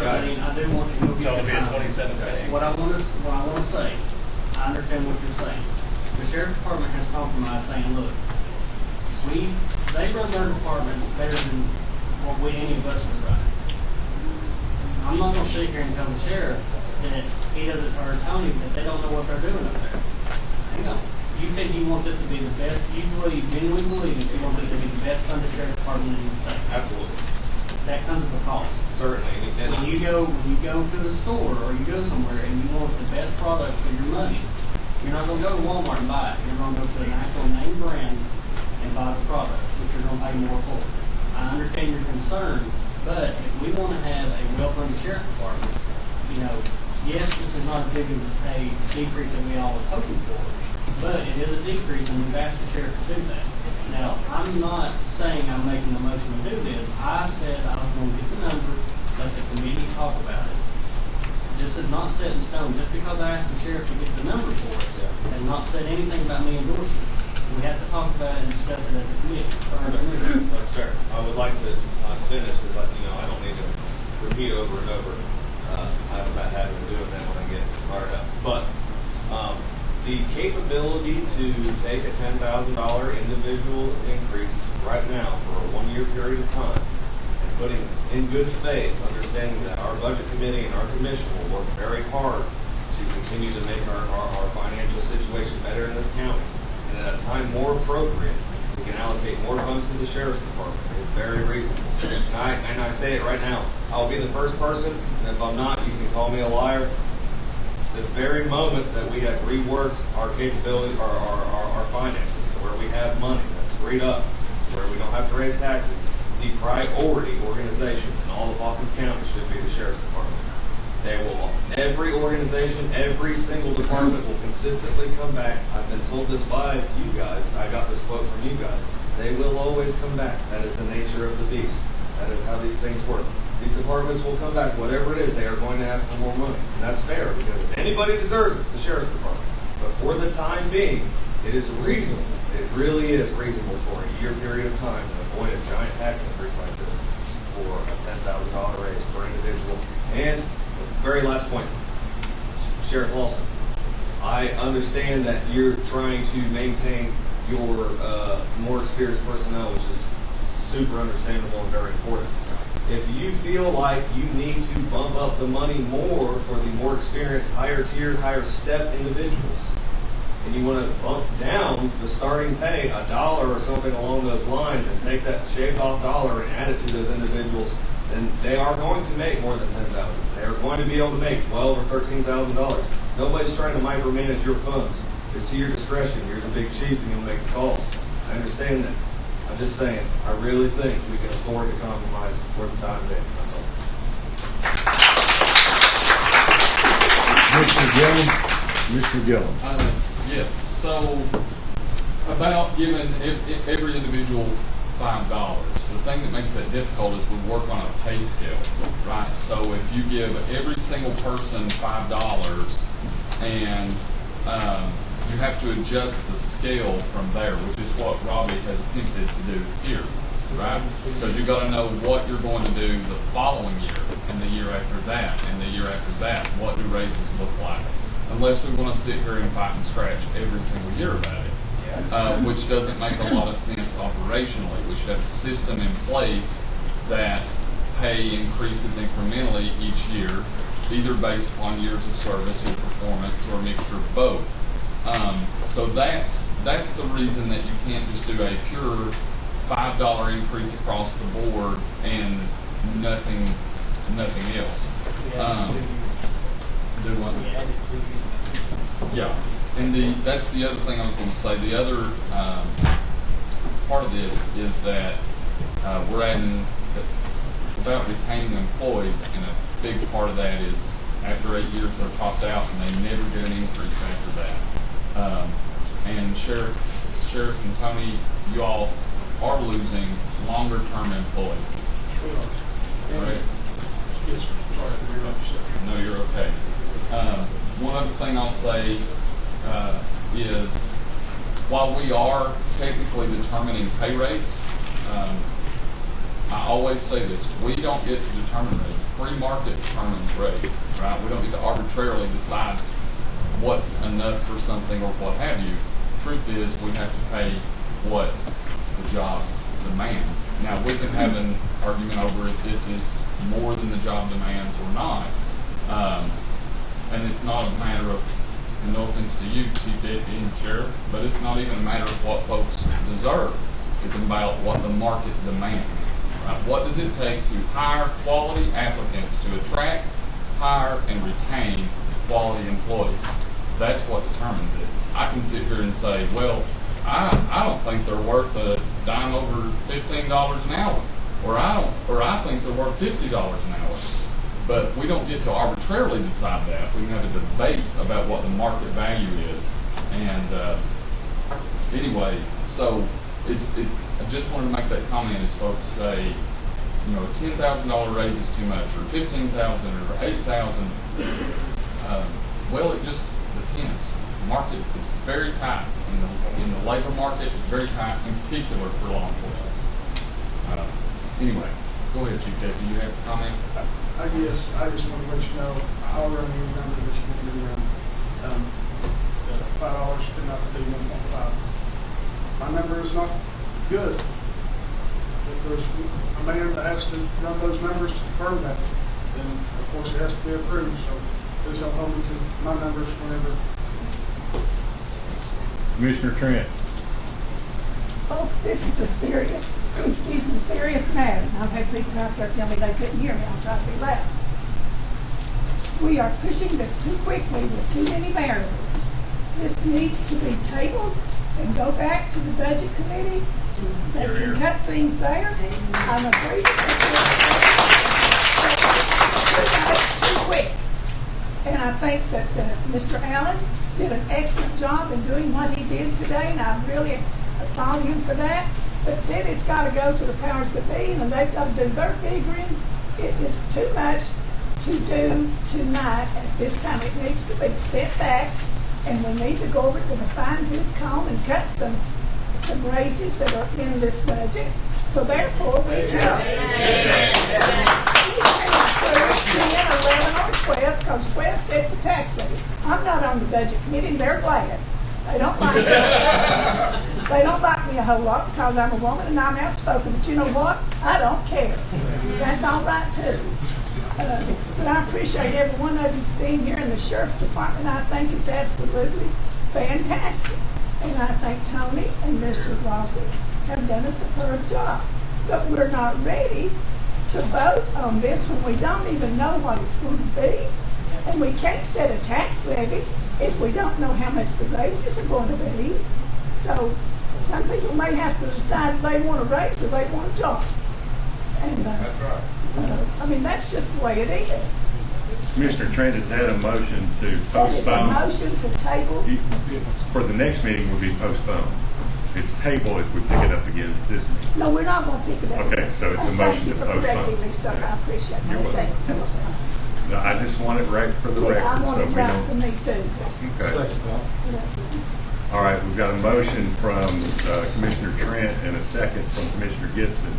Guys. I do want to go get your time. 27 cents. What I want to say, I understand what you're saying. The sheriff department has compromised, saying, look, they run their department better than what any of us would run. I'm not going to sit here and tell the sheriff that he doesn't, or Tony, that they don't know what they're doing up there. Hang on. You think you want it to be the best, genuinely believe that you want it to be the best funded sheriff department in the state. Absolutely. That comes with a cost. Certainly. When you go to the store or you go somewhere and you want the best product for your money, you're not going to go to Walmart and buy it. You're going to go to an actual name brand and buy the product, which you're going to pay more for. I understand your concern, but if we want to have a well-funded sheriff department, yes, this is not as big of a decrease that we all was hoping for, but it is a decrease, and we've asked the sheriff to do that. Now, I'm not saying I'm making a motion to do this. I said I was going to get the numbers, let the committee talk about it. This is not set in stone. Just because I asked the sheriff to get the number for us and not said anything about me endorsing it. We have to talk about it and discuss it as a committee. That's fair. I would like to finish because I don't need to repeat over and over. I have a bad habit of doing that when I get fired up. But the capability to take a $10,000 individual increase right now for a 1-year period of time and putting in good faith, understanding that our budget committee and our commission will work very hard to continue to make our financial situation better in this county. And at a time more appropriate, we can allocate more funds to the sheriff's department. It's very reasonable. And I say it right now, I'll be the first person, and if I'm not, you can call me a liar. The very moment that we have reworked our capability, our finances, to where we have money that's freed up where we don't have to raise taxes, the priority organization in all of Hawkins County should be the Sheriff's Department. They will, every organization, every single department will consistently come back. I've been told this by you guys. I got this quote from you guys. They will always come back. That is the nature of the beast. That is how these things work. These departments will come back. Whatever it is, they are going to ask for more money. And that's fair, because if anybody deserves it, it's the Sheriff's Department. But for the time being, it is reasonable. It really is reasonable for a year period of time to avoid a giant tax increase like this for a $10,000 raise per individual. And the very last point, Sheriff Lawson, I understand that you're trying to maintain your more experienced personnel, which is super understandable and very important. If you feel like you need to bump up the money more for the more experienced, higher tiered, higher step individuals, and you want to bump down the starting pay $1 or something along those lines and take that shaved off dollar and add it to those individuals, then they are going to make more than $10,000. They are going to be able to make $12,000 or $13,000. Nobody's trying to micromanage your funds. It's to your discretion. You're the big chief and you'll make the calls. I understand that. I'm just saying, I really think we can afford to compromise for the time being. That's all. Mr. Gillum. Yes, so about giving every individual $5, the thing that makes that difficult is we work on a pay scale, right? So if you give every single person $5 and you have to adjust the scale from there, which is what Robbie has attempted to do here, right? Because you've got to know what you're going to do the following year, and the year after that, and the year after that. What do raises look like? Unless we want to sit here and fight and scratch every single year about it, which doesn't make a lot of sense operationally. We should have a system in place that pay increases incrementally each year, either based upon years of service or performance or a mixture of both. So that's the reason that you can't just do a pure $5 increase across the board and nothing else. Do what? Yeah, and that's the other thing I was going to say. The other part of this is that we're adding. It's about retaining employees, and a big part of that is after 8 years they're topped out and they never get an increase after that. And Sheriff and Tony, you all are losing longer term employees. Right? Yes, sorry, No, you're okay. One other thing I'll say is while we are technically determining pay rates, I always say this, we don't get to determine rates. Free market determines rates, right? We don't get to arbitrarily decide what's enough for something or what have you. Truth is, we have to pay what the jobs demand. Now, we can have an argument over if this is more than the job demands or not. And it's not a matter of, and no offense to you, Chief Deputy and Sheriff, but it's not even a matter of what folks deserve. It's about what the market demands. Right? What does it take to hire quality applicants, to attract, hire, and retain quality employees? That's what determines it. I can sit here and say, well, I don't think they're worth a dime over $15 an hour, or I think they're worth $50 an hour. But we don't get to arbitrarily decide that. We can have a debate about what the market value is. And anyway, so I just wanted to make that comment as folks say, you know, a $10,000 raise is too much, or $15,000 or $8,000. Well, it just depends. The market is very tight. In the labor market, it's very tight, in particular for law enforcement. Anyway, go ahead, Chief Deputy. You have a comment? Yes, I just want to let you know, I'll run any number that you want me to run. $5 did not be 1.5. My number is not good. If there's a man that has to run those numbers to confirm that, then of course it has to be approved. So please don't hold me to my numbers whenever. Commissioner Trent. Folks, this is a serious matter. I've had people out there tell me they couldn't hear me. I'm trying to be loud. We are pushing this too quickly with too many variables. This needs to be tabled and go back to the budget committee. They can cut things there. I'm agreeing with too quick. And I think that Mr. Allen did an excellent job in doing what he did today, and I really applaud him for that. But then it's got to go to the powers that be, and they've got to do their figuring. It is too much to do tonight at this time. It needs to be set back, and we need to go over it with a fine-tooth comb and cut some raises that are in this budget. So therefore, we can. 10, 11, or 12, because 12 sets the tax levy. I'm not on the budget committee, and they're glad. They don't like me. They don't like me a whole lot because I'm a woman and I'm outspoken. But you know what? I don't care. That's all right too. But I appreciate every one of you being here in the sheriff's department. I think it's absolutely fantastic. And I think Tony and Mr. Glossy have done a superb job. But we're not ready to vote on this when we don't even know what it's going to be. And we can't set a tax levy if we don't know how much the raises are going to be. So some people may have to decide if they want a raise or they want a job. And that's right. I mean, that's just the way it is. Commissioner Trent has had a motion to That is a postpone. motion to table. For the next meeting will be postponed. It's table if we pick it up again at this meeting. No, we're not going to pick it up. Okay, so it's a motion to Thank you for postpone. correcting me, sir. I appreciate You're that. welcome. Thank you. No, I just want it right for the Yeah, I record, want so it we right for don't. me too. Okay. Yeah. All right, we've got a motion from Commissioner Trent and a second from Commissioner Gibson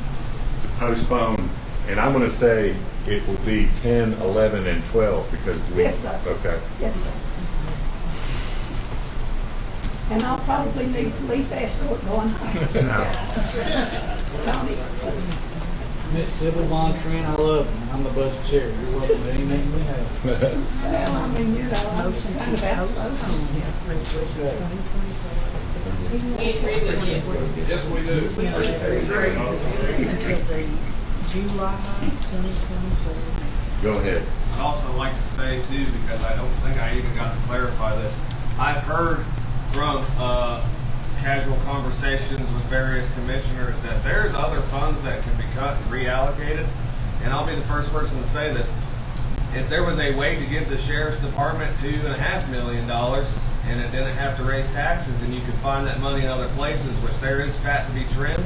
to postpone. And I'm going to say it will be 10, 11, and 12 because we. Yes, sir. Okay. Yes, sir. And I'll probably need police escort going home. Tony. Miss Sybil Von Trent, I love you. I'm the budget chair. You're welcome to any meeting we have. Well, I mean, you know, I'm kind of outspoken. We agree with you. Yes, we do. July 2024. Go ahead. I'd also like to say too, because I don't think I even got to clarify this. I've heard from casual conversations with various commissioners that there's other funds that can be cut and reallocated. And I'll be the first person to say this. If there was a way to give the sheriff's department $2.5 million and it didn't have to raise taxes and you could find that money in other places, which there is fat to be trimmed,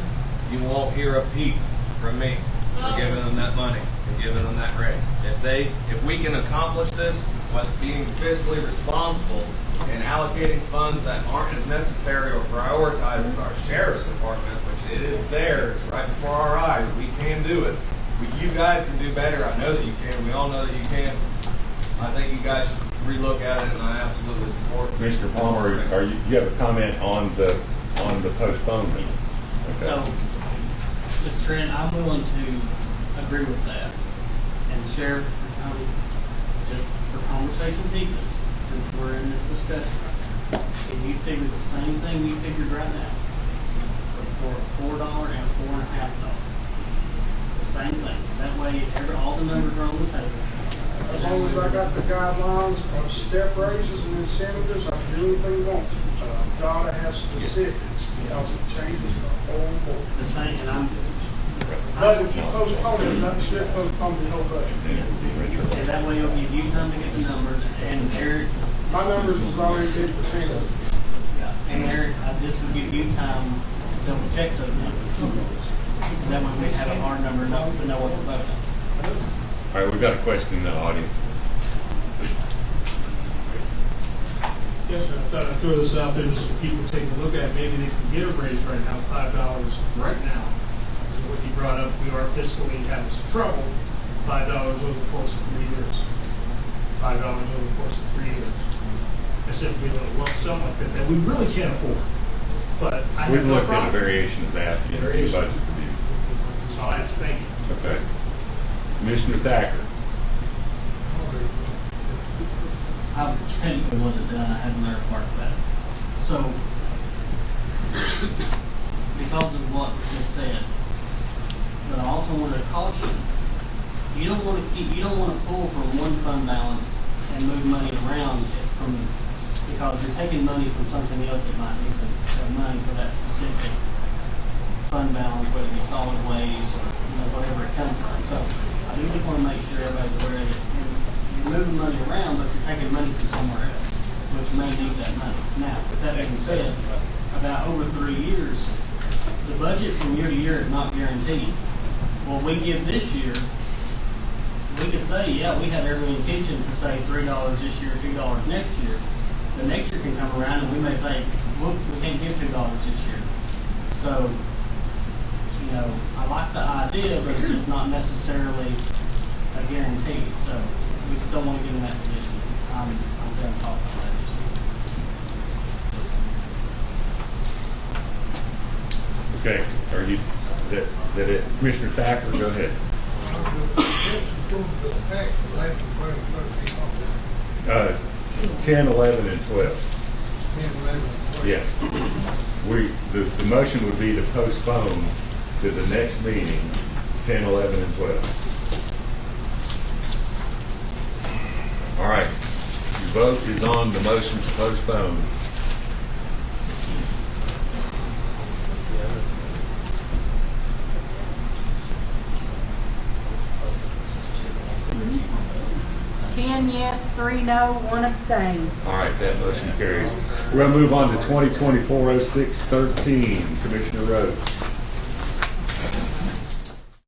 you won't hear a peep from me for giving them that money and giving them that raise. If we can accomplish this with being fiscally responsible and allocating funds that aren't as necessary or prioritized as our sheriff's department, which it is theirs right before our eyes, we can do it. You guys can do better. I know that you can. We all know that you can. I think you guys should relook at it, and I absolutely support it. Commissioner Palmer, you have a comment on the postponement? Okay. So, Mr. Trent, I'm willing to agree with that. And Sheriff, just for conversation pieces, since we're in this discussion right now, can you figure the same thing we figured right now? For $4 and $4.50. The same thing. That way, all the numbers are on the table. As long as I got the guidelines of step raises and incentives, I can do anything you want to. But I've got to have specifics because it changes the whole board. The same, and But if you postpone it, that should postpone the whole budget. and that way it'll give you time to get the numbers, and Eric. My numbers was already been presented. Yeah, and Eric, this will give you time to double check those numbers. That way we have a hard number enough to know what to vote on. All right, we've got a question in the audience. Yes, sir. I thought I'd throw this out there just so people take a look at. Maybe they can get a raise right now, $5 right now. So what you brought up, we are fiscally having some trouble. $5 over the course of 3 years. $5 over the course of 3 years. I said we would lump sum like that we really can't afford. But I We've have no looked at a problem. variation of that in the Variation. budget review. So I just thank you. Okay. Commissioner Thacker. I technically wasn't done, I had another part of that. So, because of what was just said, but I also wanted to caution, you don't want to pull from one fund balance and move money around from because you're taking money from something else that might need the money for that specific fund balance, whether it be solid waste or, whatever it comes from. So I do just want to make sure everybody's aware that you're moving money around, but you're taking money from somewhere else, which may need that money. Now, with that being said, about over 3 years, the budget from year to year is not guaranteed. Well, we give this year, we could say, yeah, we have every intention to say $3 this year, $2 next year. The next year can come around and we may say, whoops, we can't give $2 this year. So, I like the idea, but it's just not necessarily a guarantee. So we just don't want to get in that position. I'm done talking about this. Okay, are you, that it, Commissioner Thacker, go ahead. 10, 11, and 12. Yeah. The motion would be to postpone to the next meeting, 10, 11, and 12. All right. Your vote is on the motion to postpone. Yes, 3 no, 1 abstain. All right, that motion carries. We're going to move on to 2024-06-13. Commissioner Rhodes.